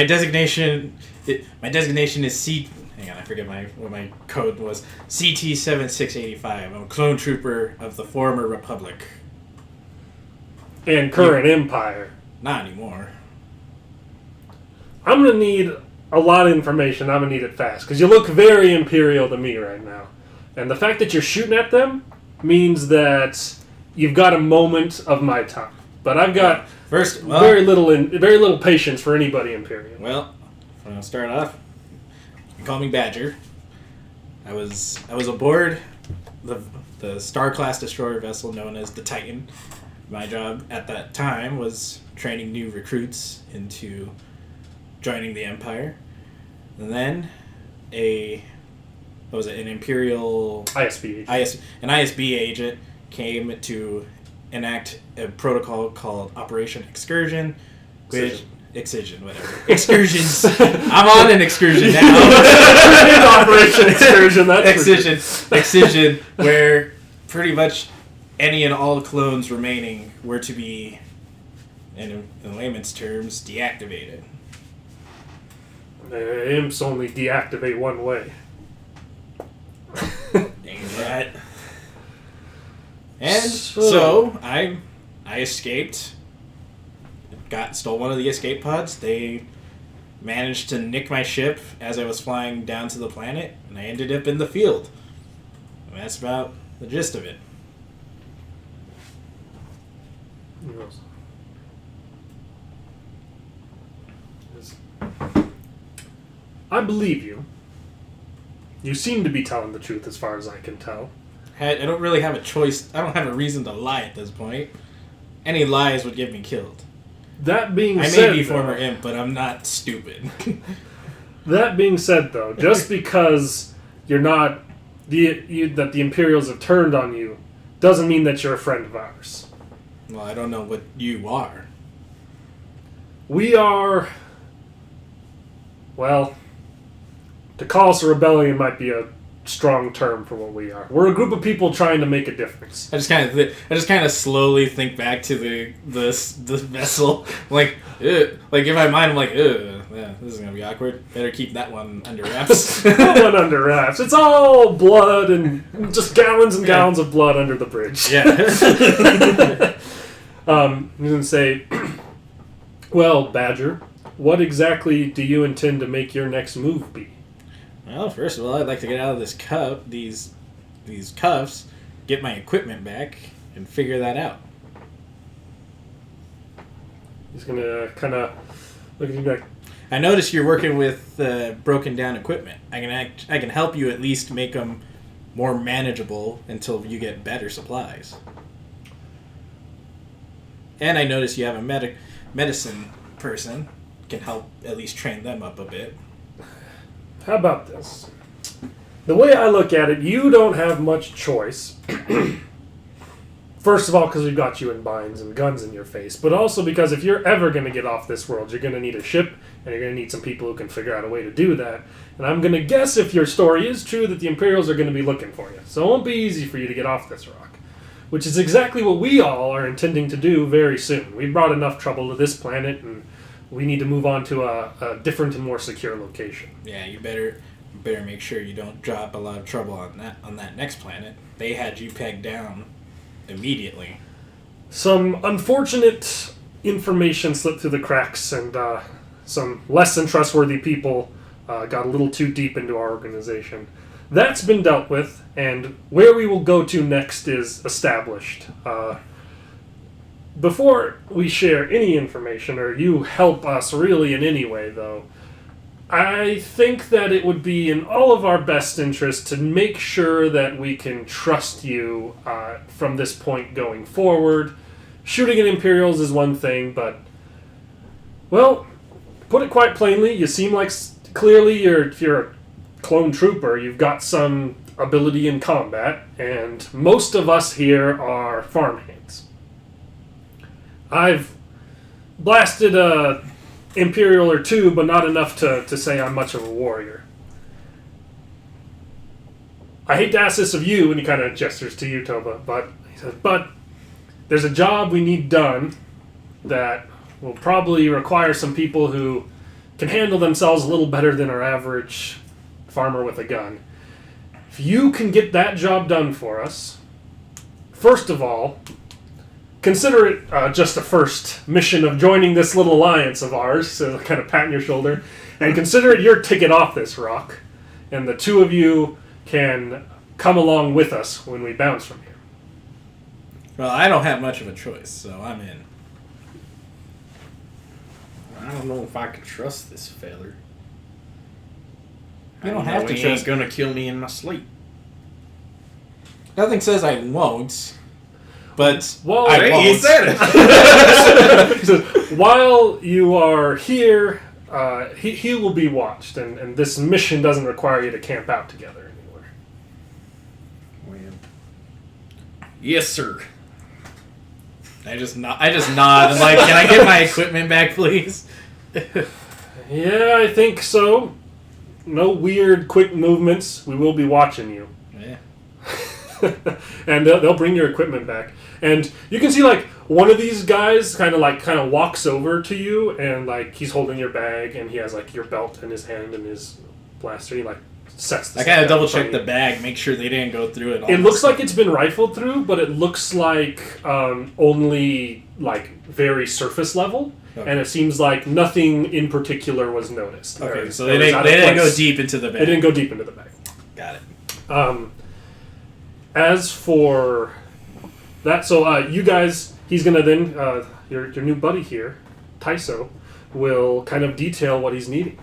designation is C. Hang on, I forget what my code was. CT-7685. I'm a clone trooper of the former Republic. And current Empire. Not anymore. I'm going to need a lot of information. I'm going to need it fast. Because you look very Imperial to me right now. And the fact that you're shooting at them means that you've got a moment of my time. But I've got very little patience for anybody Imperial. Well, I'm gonna start off. You can call me Badger. I was aboard the Star class destroyer vessel known as the Titan. My job at that time was training new recruits into joining the Empire. And then an Imperial ISB agent. an ISB agent came to enact a protocol called Operation Excursion, which Excision, whatever. Excursions. I'm on an excursion now. Operation Excursion. That's Excision, where pretty much any and all clones remaining were to be, in layman's terms, deactivated. Imps only deactivate one way. Ain't that? And so I escaped. Stole one of the escape pods. They managed to nick my ship as I was flying down to the planet, and I ended up in the field. And that's about the gist of it. I believe you. You seem to be telling the truth as far as I can tell. I don't really have a choice. I don't have a reason to lie at this point. Any lies would get me killed. That being I said, may be former imp, but I'm not stupid. That being said, though, just because you're not that the Imperials have turned on you, doesn't mean that you're a friend of ours. Well, I don't know what you are. We are. Well, to call us a rebellion might be a strong term for what we are. We're a group of people trying to make a difference. I just kind of slowly think back to the vessel, like if I mind, I'm like, yeah, this is gonna be awkward. Better keep that one under wraps. That one under wraps. It's all blood and just gallons and gallons of blood under the bridge. Yeah. I'm gonna say, well, Badger, what exactly do you intend to make your next move be? Well, first of all, I'd like to get out of these cuffs, get my equipment back, and figure that out. He's gonna kind of look at you like, I noticed you're working with broken down equipment. I can help you at least make them more manageable until you get better supplies. And I noticed you have a medicine person. Can help at least train them up a bit. how about this? The way I look at it, you don't have much choice. First of all, because we've got you in binds and guns in your face, but also because if you're ever going to get off this world, you're going to need a ship, and you're going to need some people who can figure out a way to do that. And I'm going to guess, if your story is true, that the Imperials are going to be looking for you. So it won't be easy for you to get off this rock. Which is exactly what we all are intending to do very soon. We've brought enough trouble to this planet, and we need to move on to a different and more secure location. Yeah, you better make sure you don't drop a lot of trouble on that next planet. They had you pegged down immediately. Some unfortunate information slipped through the cracks, and some less than trustworthy people got a little too deep into our organization. That's been dealt with, and where we will go to next is established. Before we share any information, or you help us really in any way, though, I think that it would be in all of our best interest to make sure that we can trust you from this point going forward. Shooting at Imperials is one thing, but Well, put it quite plainly, you seem like clearly if you're a clone trooper, you've got some ability in combat, and most of us here are farmhands. I've blasted a Imperial or two, but not enough to say I'm much of a warrior. I hate to ask this of you, and he kind of gestures to you, Toba, but he says, but there's a job we need done that will probably require some people who can handle themselves a little better than our average farmer with a gun. If you can get that job done for us, first of all, consider it just a first mission of joining this little alliance of ours, so kind of patting your shoulder, and consider it your ticket off this rock, and the two of you can come along with us when we bounce from here. Well, I don't have much of a choice, so I'm in. I don't know if I can trust this feller. You don't I have know to he trust. ain't gonna kill me in my sleep. Nothing says I won't, but Well, I Hey, won't. he said it. He says, while you are here, he will be watched, and this mission doesn't require you to camp out together anywhere. Well, yes, sir. I just nod. I'm like, can I get my equipment back, please? Yeah, I think so. No weird, quick movements. We will be watching you. Yeah. And they'll bring your equipment back. And you can see, like, one of these guys kind of walks over to you, and, like, he's holding your bag, and he has, like, your belt in his hand and his blaster. He, like, sets the I gotta double check the bag, make sure they didn't go through it. It looks like it's been rifled through, but it looks like only, like, very surface level. Okay. And it seems like nothing in particular was noticed. Okay, so they didn't go deep into the bag. They didn't go deep into the bag. Got it. As for that, so you guys, he's gonna then your new buddy here, Taiso, will kind of detail what he's needing.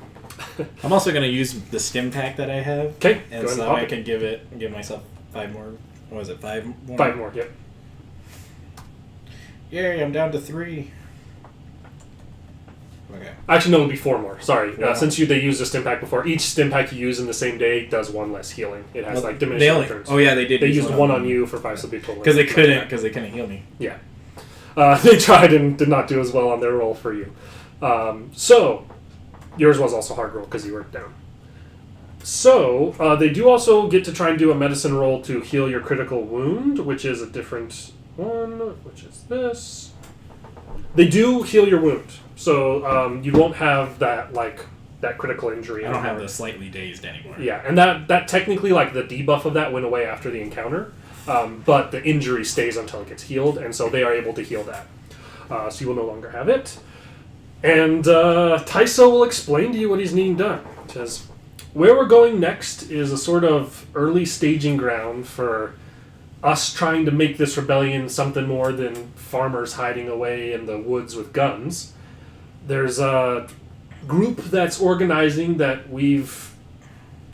I'm also gonna use the stim pack that I have, Okay, and go ahead so and pop I it. can give myself 5 more. What was it? 5 more. 5 more. Yep. Yay! I'm down to 3. Okay. Actually, no, it'll be 4 more. Sorry, Wow. since they used a stim pack before, each stim pack you use in the same day does 1 less healing. It has like diminishing returns. Oh yeah, they did. They used 1 on you for 5, so it'd be total. because they couldn't heal me. Yeah. They tried and did not do as well on their roll for you. So, yours was also hard roll because you were down. So, they do also get to try and do a medicine roll to heal your critical wound, which is a different one, which is this. They do heal your wound. So, you won't have that, like, that critical injury. I don't have anymore. the slightly dazed anymore. Yeah, and that technically, like, the debuff of that went away after the encounter. But the injury stays until it gets healed, and so they are able to heal that. So you will no longer have it. And Taiso will explain to you what he's needing done. It says, where we're going next is a sort of early staging ground for us trying to make this rebellion something more than farmers hiding away in the woods with guns. There's a group that's organizing that we've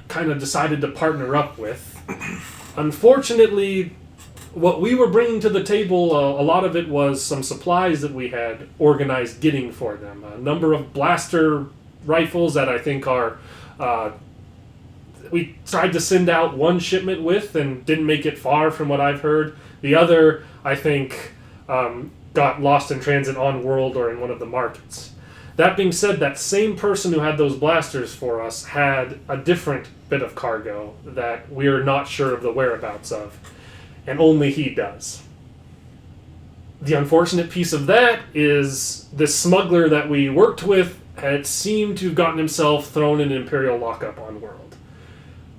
kind of decided to partner up with. Unfortunately, what we were bringing to the table, a lot of it was some supplies that we had organized getting for them. A number of blaster rifles that I think are... we tried to send out 1 shipment with and didn't make it far from what I've heard. The other, I think, got lost in transit on world or in one of the markets. That being said, that same person who had those blasters for us had a different bit of cargo that we're not sure of the whereabouts of, and only he does. The unfortunate piece of that is this smuggler that we worked with had seemed to have gotten himself thrown in an Imperial lockup on world.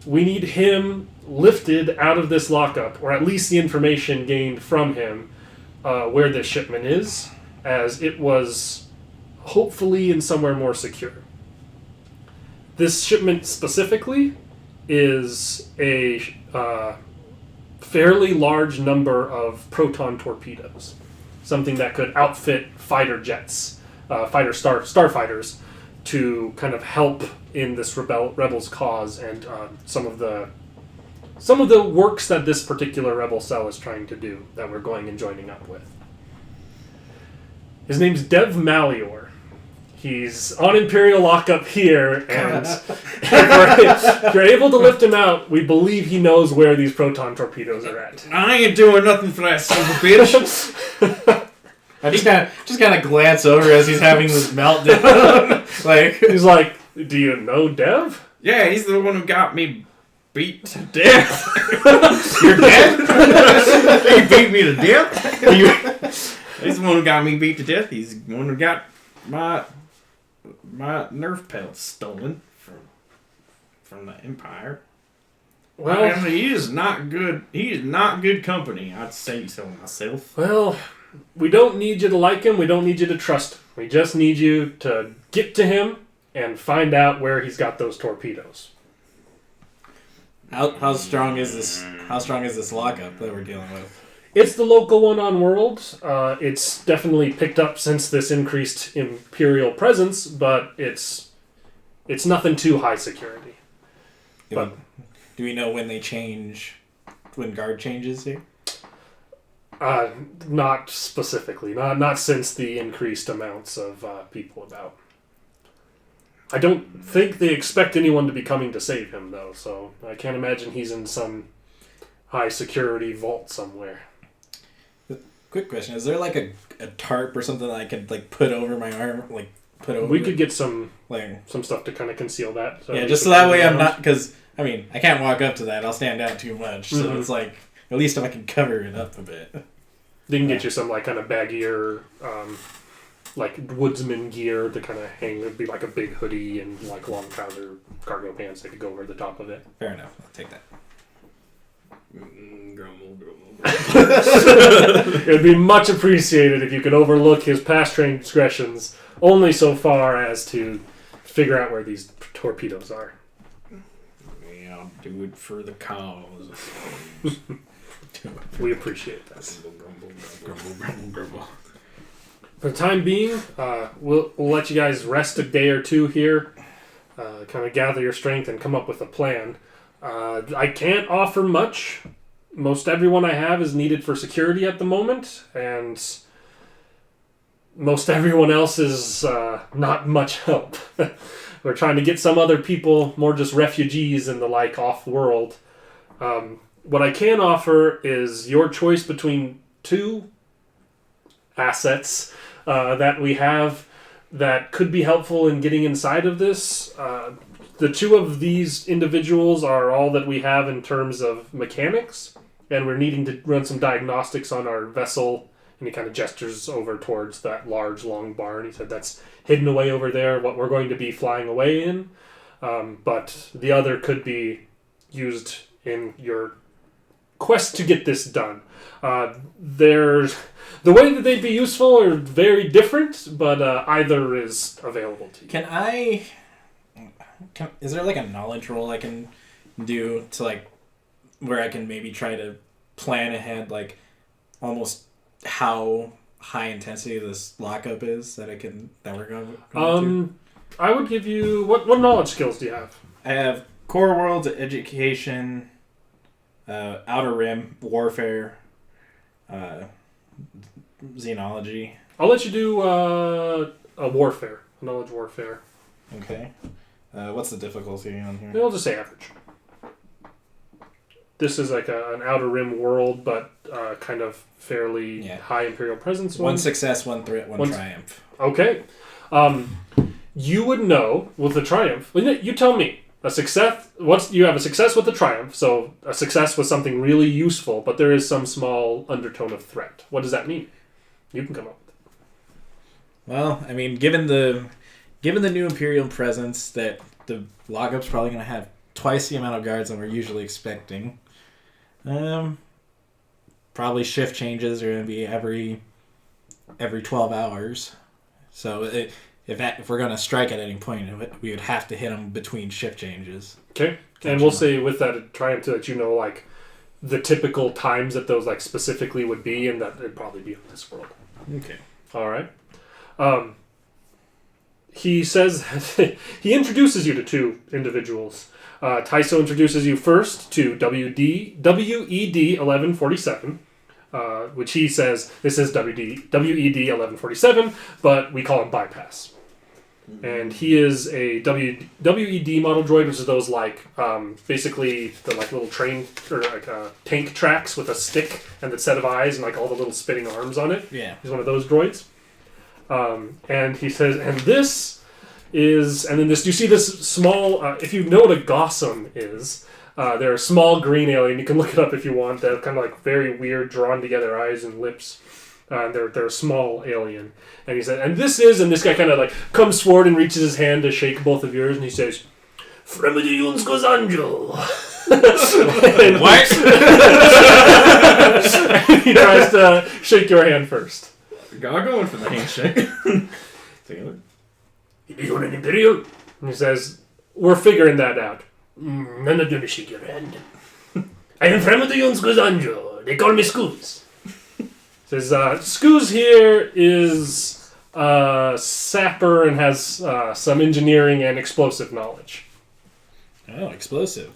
We need him lifted out of this lockup, or at least the information gained from him where this shipment is, as it was hopefully in somewhere more secure. This shipment specifically is a fairly large number of proton torpedoes, something that could outfit fighter jets, starfighters, to kind of help in this rebels' cause and some of the works that this particular rebel cell is trying to do that we're going and joining up with. His name's Dev Malior. He's on Imperial lockup here, and if you're able to lift him out, we believe he knows where these proton torpedoes are at. I ain't doing nothing for that son of a bitch. I just kind of glance over as he's having this meltdown. Like He's like, do you know Dev? Yeah, he's the one who got me beat to death. you're dead. He beat me to death. He's the one who got me beat to death. He's the one who got my nerf pelts stolen from the Empire. Well, Actually, he is not good. He is not good company. I'd say so myself. well, we don't need you to like him. We don't need you to trust him. We just need you to get to him and find out where he's got those torpedoes. How strong is this? How strong is this lockup that we're dealing with? It's the local one on World. It's definitely picked up since this increased Imperial presence, but it's nothing too high security. But Do we know when they change? When guard changes here? not specifically. Not since the increased amounts of people about. I don't think they expect anyone to be coming to save him, though, so I can't imagine he's in some high security vault somewhere. Quick question: is there like a tarp or something that I could like put over my arm, like put over? We could get some like stuff to kind of conceal that. yeah, just so that way I'm not, because I mean I can't walk up to that. I'll stand out too much. So Mhm. it's like at least if I can cover it up a bit. They can get you some like kind of baggier, like woodsman gear to kind of hang. It'd be like a big hoodie and like long trouser cargo pants that could go over the top of it. Fair enough. I'll take that. Grumble. It would be much appreciated if you could overlook his past transgressions only so far as to figure out where these torpedoes are. Yeah, I'll do it for the cause. We appreciate that. Grumble. For the time being, we'll let you guys rest a day or two here, kind of gather your strength and come up with a plan. I can't offer much. Most everyone I have is needed for security at the moment, and most everyone else is not much help. We're trying to get some other people, more just refugees and the like, off-world. What I can offer is your choice between two assets that we have that could be helpful in getting inside of this. The two of these individuals are all that we have in terms of mechanics, and we're needing to run some diagnostics on our vessel. And he kind of gestures over towards that large, long barn. He said that's hidden away over there, what we're going to be flying away in. But the other could be used in your quest to get this done. The way that they'd be useful are very different, but either is available to you. Is there like a knowledge roll I can do to like where I can maybe try to plan ahead, like almost how high intensity this lockup is that we're going to? I would give you what knowledge skills do you have? I have core worlds, education, outer rim, warfare, xenology. I'll let you do a knowledge warfare. Okay. What's the difficulty on here? We'll just say average. This is like an outer rim world, but kind of fairly high Imperial presence. One success, one threat, one triumph. Okay. You would know with the triumph. You tell me a success. You have a success with the triumph, so a success was something really useful, but there is some small undertone of threat. What does that mean? You can come up with it. Well, I mean, given the new Imperial presence, that the lockup's probably going to have twice the amount of guards than we're usually expecting. Probably shift changes are going to be every 12 hours. So if we're going to strike at any point, we would have to hit them between shift changes. Okay. And we'll say with that triumph that you know like the typical times that those like specifically would be, and that it'd probably be on this world. Okay. All right. He says he introduces you to two individuals. Tyso introduces you first to WED 1147, which he says this is WED 1147, but we call him Bypass. And he is a WED model droid, which is those like basically the like little train or like tank tracks with a stick and the set of eyes and like all the little spinning arms on it. Yeah. He's one of those droids. And he says, and this is, and then this. Do you see this small? If you know what a Gossam is, they're a small green alien. You can look it up if you want. They're kind of like very weird, drawn together eyes and lips. They're a small alien. And he said, and this is, and this guy kind of like comes forward and reaches his hand to shake both of yours, and he says, Fremede Junskos Angel. What? He tries to shake your hand first. Going for the handshake. You want an Imperial? And he says, we're figuring that out. I'm not going to shake your hand. I am Fremede Junskos Angel. They call me Scooz. Says, Scooz here is a sapper and has some engineering and explosive knowledge. Oh, explosive.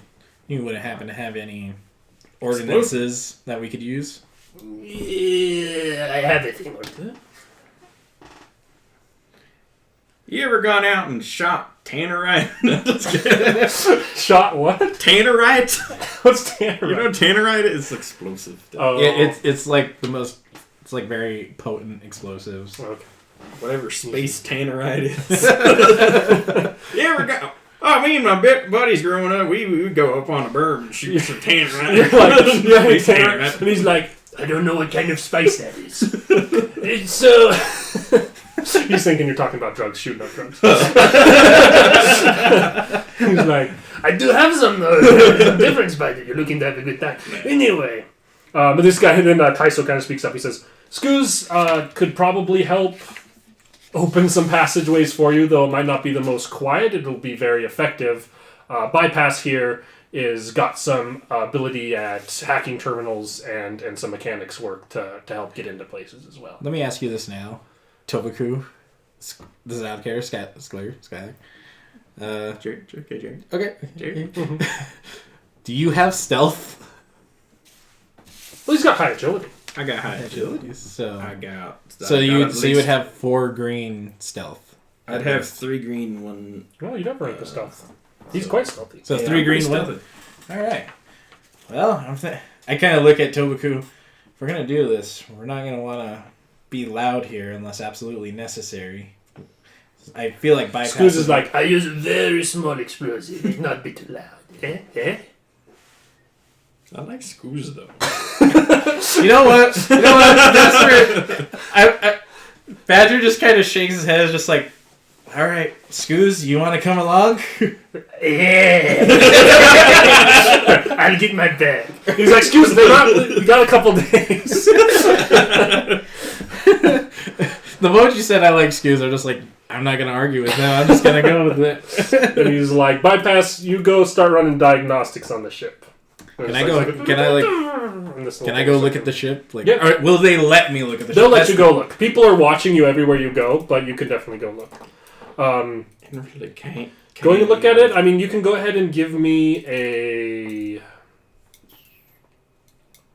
You wouldn't happen to have any ordinances that we could use? Yeah, I have a thing or two. You ever gone out and shot tannerite? Just kidding. Shot what? Tannerite? What's tannerite? You know tannerite is explosive. Oh. Yeah, it's like the most... It's like very potent explosives. Okay. Whatever space tannerite is. You ever go? Oh, me and my buddies growing up, we would go up on a berm and shoot some tannerite. You're like, yeah, Space tannerite. And he's like, I don't know what kind of spice that is. It's so... He's thinking you're talking about drugs, shooting up drugs. He's like, I do have some different spice. You're looking to have a good time. Anyway. But this guy, then Taiso kind of speaks up. He says, Scooz could probably help open some passageways for you, though it might not be the most quiet. It'll be very effective. Bypass here is got some ability at hacking terminals and some mechanics work to help get into places as well. Let me ask you this now. Tobaku. This is out of care. Skyler. Jerry. Okay. Do you have stealth? Well, he's got high agility. I got high agility. So I got. you would have 4 green stealth. I'd have 3 green, 1... Well, you never rank the stealth. He's quite stealthy. So 3 green, 1. All right. Well, I kind of look at Tobaku. If we're gonna do this, we're not gonna want to be loud here unless absolutely necessary. I feel like bypassing... Scooz is like, I use a very small explosive. It's not be too loud. Eh? I like Scooz though. You know what? That's where Badger just kind of shakes his head, just like, all right, Scooz, you want to come along? Yeah. I'll get my bag. He's like, Scooz, we got a couple days. The moment you said I like Scooz, I'm just like, I'm not going to argue with him. I'm just going to go with it. And he's like, bypass, you go start running diagnostics on the ship. Can I go look at the ship? Like, yeah. Or will they let me look at the ship? They'll let you go look. People are watching you everywhere you go, but you could definitely go look. Really can't. Going to look at it, I mean, you can go ahead and give me a...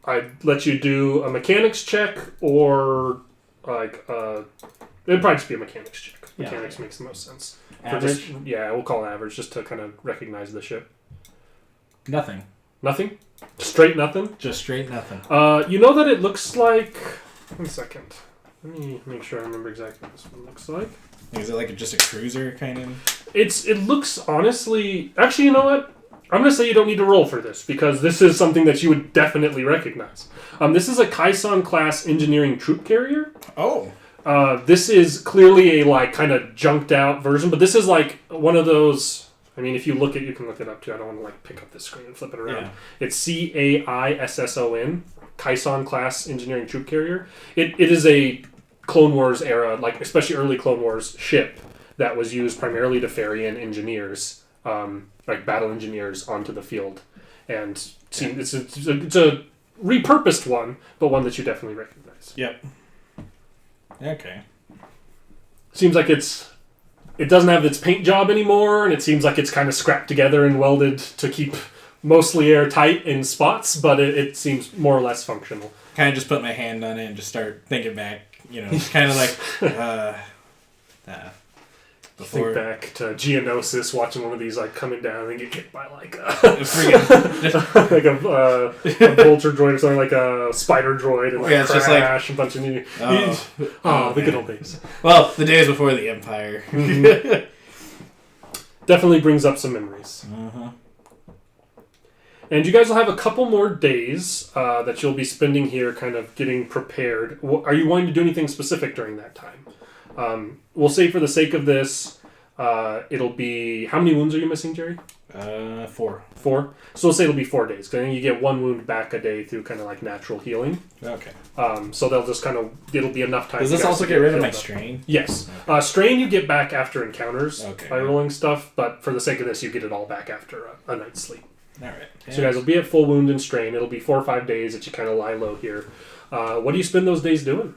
I'd let you do a mechanics check or, like, it'd probably just be a mechanics check. Mechanics makes the most sense. Average? We'll call it average, just to kind of recognize the ship. Nothing. Nothing? Straight nothing? Just straight nothing. You know that it looks like... 1 second. Let me make sure I remember exactly what this one looks like. Is it like just a cruiser kind of? It looks honestly... Actually, you know what? I'm going to say you don't need to roll for this, because this is something that you would definitely recognize. This is a Kaison class engineering troop carrier. Oh. This is clearly a like kind of junked out version, but this is like one of those... I mean, if you look at, you can look it up too. I don't want to like pick up this screen and flip it around. Yeah. It's CAISSON, Kaison class engineering troop carrier. It is a Clone Wars era, like especially early Clone Wars ship that was used primarily to ferry in engineers, like battle engineers, onto the field. And it's a repurposed one, but one that you definitely recognize. Yep. Okay. Seems like it doesn't have its paint job anymore, and it seems like it's kind of scrapped together and welded to keep mostly airtight in spots, but it seems more or less functional. Kind of just put my hand on it and just start thinking back, kind of like, Think back to Geonosis, watching one of these like coming down and get hit by like a like a vulture droid or something, like a spider droid, and like it's just crash a bunch of new. The good old days. Well, the days before the Empire. Mm-hmm. Definitely brings up some memories. And you guys will have a couple more days that you'll be spending here, kind of getting prepared. Are you wanting to do anything specific during that time? We'll say for the sake of this, it'll be... How many wounds are you missing, Jerry? 4. 4? So we'll say it'll be 4 days. Because then you get 1 wound back a day through kind of like natural healing. Okay. So they'll just kind of... It'll be enough time. Does this also get rid of my strain? Yes. Okay. Strain you get back after encounters by yeah. rolling stuff. But for the sake of this, you get it all back after a night's sleep. Alright. Yeah. So you guys will be at full wound and strain. It'll be 4 or 5 days that you kind of lie low here. What do you spend those days doing?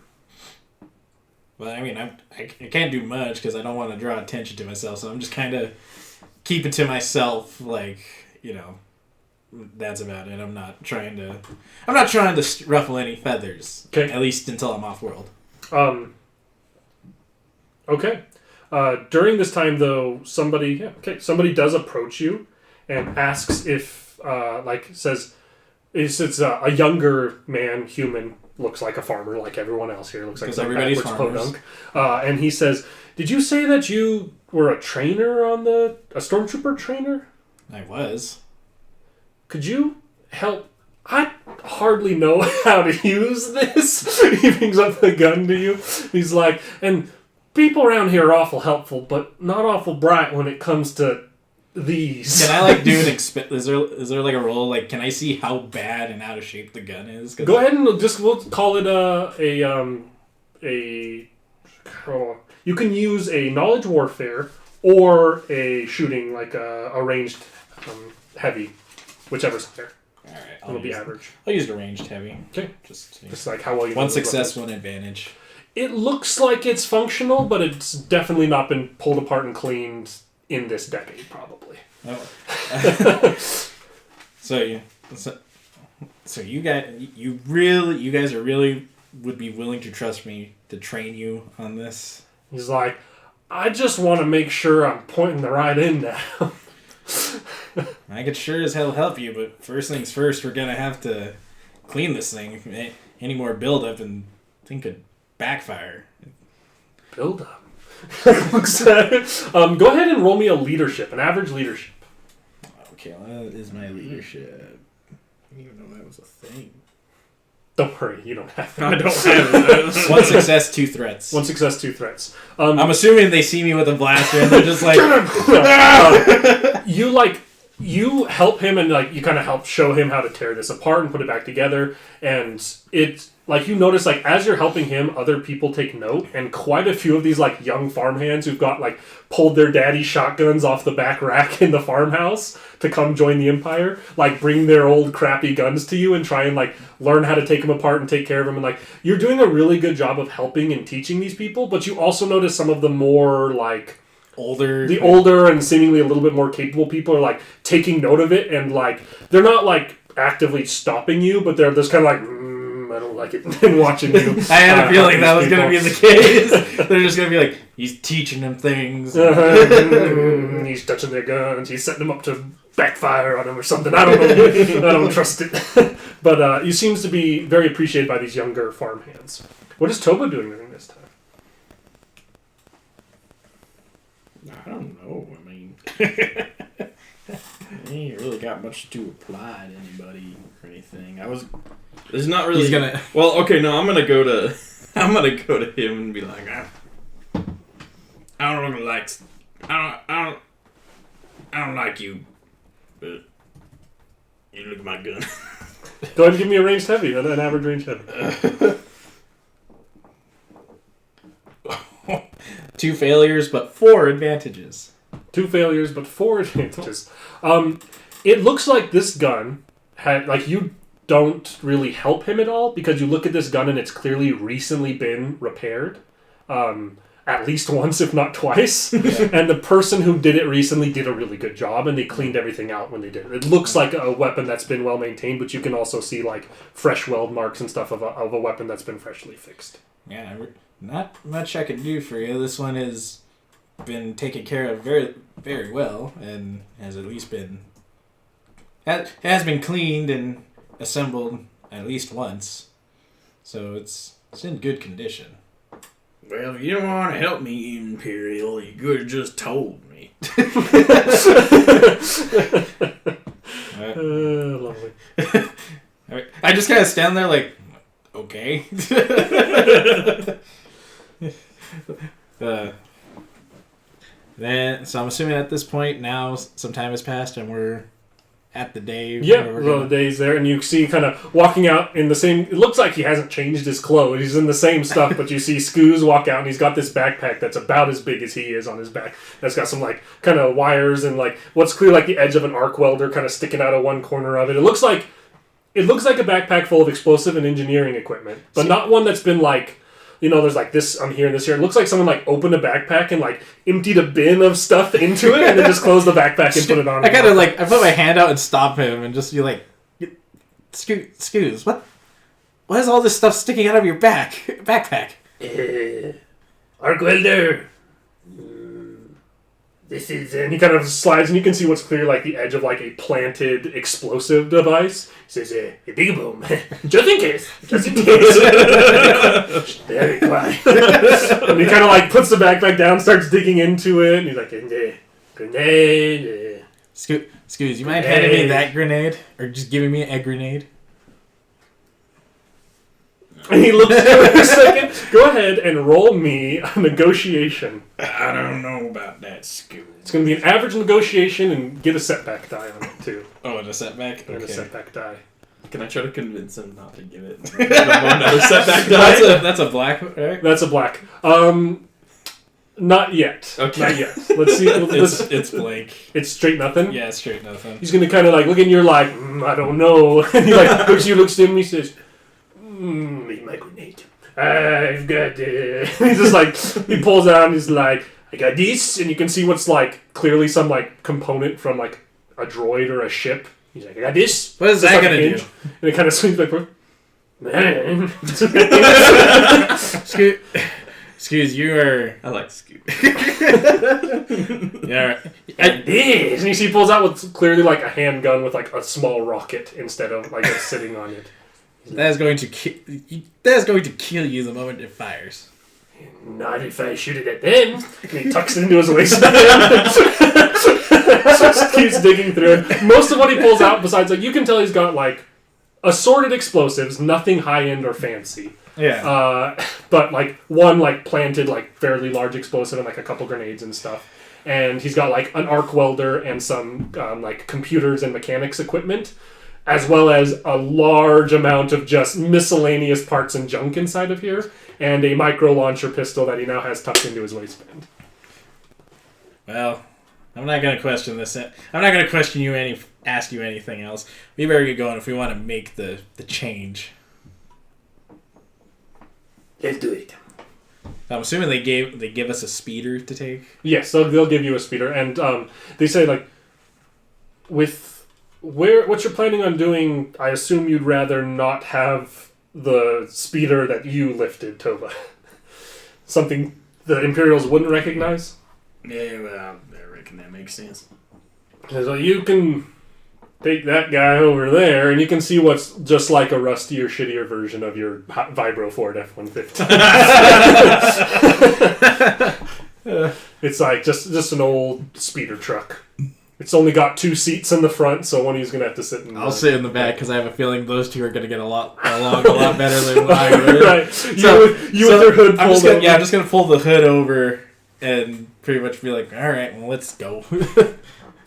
Well, I mean, I can't do much because I don't want to draw attention to myself, so I'm just kind of keeping to myself, like, that's about it. I'm not trying to ruffle any feathers. Okay. At least until I'm off world. Okay. During this time, though, somebody does approach you and asks if, says, it's a younger man, human, looks like a farmer, like everyone else here. Looks like some everybody's backwards podunk. And he says, "Did you say that you were a trainer a stormtrooper trainer?" I was. Could you help? I hardly know how to use this. He brings up the gun to you. He's like, and people around here are awful helpful, but not awful bright when it comes to these. Can I do an is there like a roll? Like, can I see how bad and out of shape the gun is? Go ahead and we'll call it you can use a knowledge warfare or a shooting, like a ranged heavy, whichever's higher. Alright. It'll be average. I'll use the ranged heavy. Okay. Just like how well you... One success, one advantage. It looks like it's functional, but it's definitely not been pulled apart and cleaned in this decade, probably. Oh. So you guys are really would be willing to trust me to train you on this? He's like, I just want to make sure I'm pointing the right end now. I could sure as hell help you, but first things first, we're gonna have to clean this thing. Any more buildup and thing could backfire. Buildup. Looks at it. Go ahead and roll me a leadership, an average leadership. Okay, well, that is my leadership. I didn't even know that was a thing. Don't worry, you don't have it. I don't have it. 1 success, 2 threats. 1 success, 2 threats. I'm assuming they see me with a blaster and they're just like... You help him and you kind of help show him how to tear this apart and put it back together. And it's you notice as you're helping him, other people take note, and quite a few of these young farmhands who've got pulled their daddy's shotguns off the back rack in the farmhouse to come join the Empire, bring their old crappy guns to you and try and learn how to take them apart and take care of them. And you're doing a really good job of helping and teaching these people, but you also notice some of the more older and seemingly a little bit more capable people are taking note of it, and they're not actively stopping you, but they're just kind of I don't like it, and watching you. I had a feeling that was going to be the case. They're just going to be he's teaching them things. He's touching their guns. He's setting them up to backfire on them or something. I don't know. I don't trust it. But he seems to be very appreciated by these younger farmhands. What is Toba doing during this time? I don't know. I mean, I ain't really got much to apply to anybody or anything. There's not really. He's gonna. Well, okay, no, I'm gonna go to him and be like, I don't really like. I don't like you, but you look at my gun. Go ahead and give me a ranged heavy, an average ranged heavy. 2 failures, but 4 advantages. 2 failures, but 4 advantages. It looks like this gun had you don't really help him at all, because you look at this gun and it's clearly recently been repaired. At least once, if not twice. Yeah. And the person who did it recently did a really good job, and they cleaned everything out when they did it. It looks like a weapon that's been well maintained, but you can also see fresh weld marks and stuff of a weapon that's been freshly fixed. Yeah, not much I can do for you. This one is been taken care of very, very well, and has at least been has been cleaned and assembled at least once. So it's in good condition. Well, if you don't want to help me, Imperial, you could have just told me. Lovely. I just kind of stand there like, okay. Then, so I'm assuming at this point now some time has passed and we're at the day. Yeah, well, the day's there, and you see kind of walking out in the same... It looks like he hasn't changed his clothes. He's in the same stuff, but you see Scoos walk out, and he's got this backpack that's about as big as he is on his back. That's got some, like, kind of wires and, like, what's clear like the edge of an arc welder kind of sticking out of one corner of it. It looks like a backpack full of explosive and engineering equipment, but not one that's been, like... You know, there's like this on here and this here. It looks like someone like opened a backpack and like emptied a bin of stuff into it and then just closed the backpack and put it on. I kind of like, I put my hand out and stop him and just be like, Scoos, what is all this stuff sticking out of your backpack? Arc welder. This is... And he kind of slides and you can see what's clear like the edge of like a planted explosive device. He says, a big boom. Just in case. Just in case. Very quiet. And he kind of like puts the backpack down, starts digging into it, and he's like, grenade. Scoos, you mind handing me that grenade? Or just giving me a grenade? And he looks at it for a second. Go ahead and roll me a negotiation. I don't know about that, Scoot. It's going to be an average negotiation and get a setback die on it, too. Oh, and a setback? And a setback die. Can I try to convince him not to give it? Another setback die? That's a black, right? That's a black. Not yet. Okay. Not yet. Let's see. It's blank. It's straight nothing? Yeah, it's straight nothing. He's going to kind of like look and you're like, I don't know. And he like looks at him and he says, need my grenade. I've got he's just like, he pulls out and he's like, I got this. And you can see what's like clearly some like component from like a droid or a ship. He's like, I got this. What is Just that like going to do? And it kind of swings back. Man. Excuse you are... I like Scoot. Yeah. And this. And you see he pulls out what's clearly like a handgun with like a small rocket instead of like it's sitting on it. That is going to kill you the moment it fires. Not if I shoot it at them. And he tucks it into his waistband. Just keeps digging through it. Most of what he pulls out, besides like you can tell he's got like assorted explosives, nothing high end or fancy. Yeah. But like one like planted like fairly large explosive and like a couple grenades and stuff. And he's got like an arc welder and some like computers and mechanics equipment, as well as a large amount of just miscellaneous parts and junk inside of here, and a micro launcher pistol that he now has tucked into his waistband. Well, I'm not going to question this. I'm not going to question you ask you anything else. We better get going if we want to make the change. Let's do it. I'm assuming they give us a speeder to take. Yes, they'll give you a speeder, and they say like with what you're planning on doing. I assume you'd rather not have the speeder that you lifted, Toba. Something the Imperials wouldn't recognize. Yeah, well, I reckon that makes sense. So you can take that guy over there, and you can see what's just like a rustier, shittier version of your Vibro Ford F-150. It's like just an old speeder truck. It's only got 2 seats in the front, so one of you's gonna have to sit in. I'll sit in the back because I have a feeling those two are gonna get along a lot better than I would. Right. With your hood pulled over. I'm just gonna pull the hood over and pretty much be like, all right, well, let's go.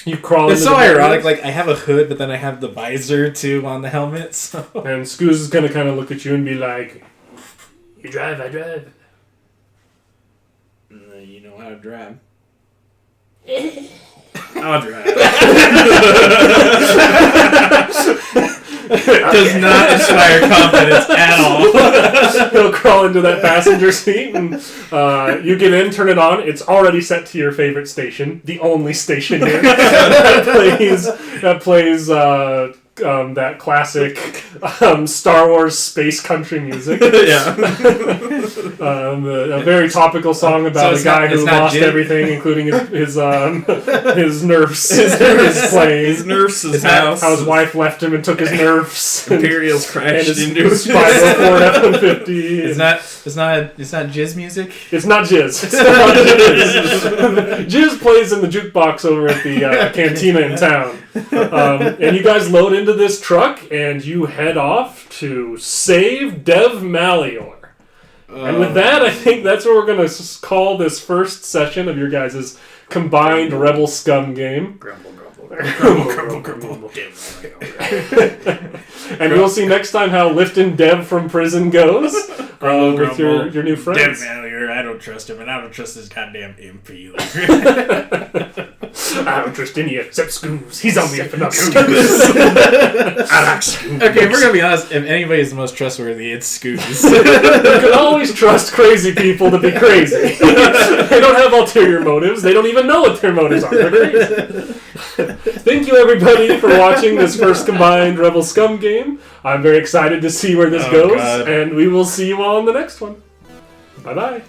You crawl. It's so ironic. Like I have a hood, but then I have the visor too on the helmet. So. And Scoos is gonna kind of look at you and be like, "You drive, I drive." You know how to drive. I'll drive. Does not inspire confidence at all. He'll crawl into that passenger seat, and you get in, turn it on. It's already set to your favorite station, the only station here that plays that classic Star Wars space country music. Yeah. A very topical song about a guy who lost everything, including his nerfs, his plane, his nerfs, his house. How his wife left him and took his nerfs. Imperials crashed into his 504 F-150. It's not jizz music. It's not jizz. It's not jizz. Jizz plays in the jukebox over at the cantina in town. And you guys load into this truck and you head off to save Dev Malior. And with that, I think that's what we're going to call this first session of your guys' combined Rebel Scum game. Grumble, grumble, Grumble, grumble. And we'll see next time how lifting Dev from prison goes with your new friends. Dev Malior, I don't trust him, and I don't trust this goddamn imp either. I don't trust any except Scooms. He's on the up and up. I like Scooms. Okay, if we're gonna be honest, if anybody's the most trustworthy, it's Scooms. You can always trust crazy people to be crazy. They don't have ulterior motives. They don't even know what their motives are. They're crazy. Thank you, everybody, for watching this first combined Rebel Scum game. I'm very excited to see where this goes, God. and we will see you all in the next one. Bye-bye.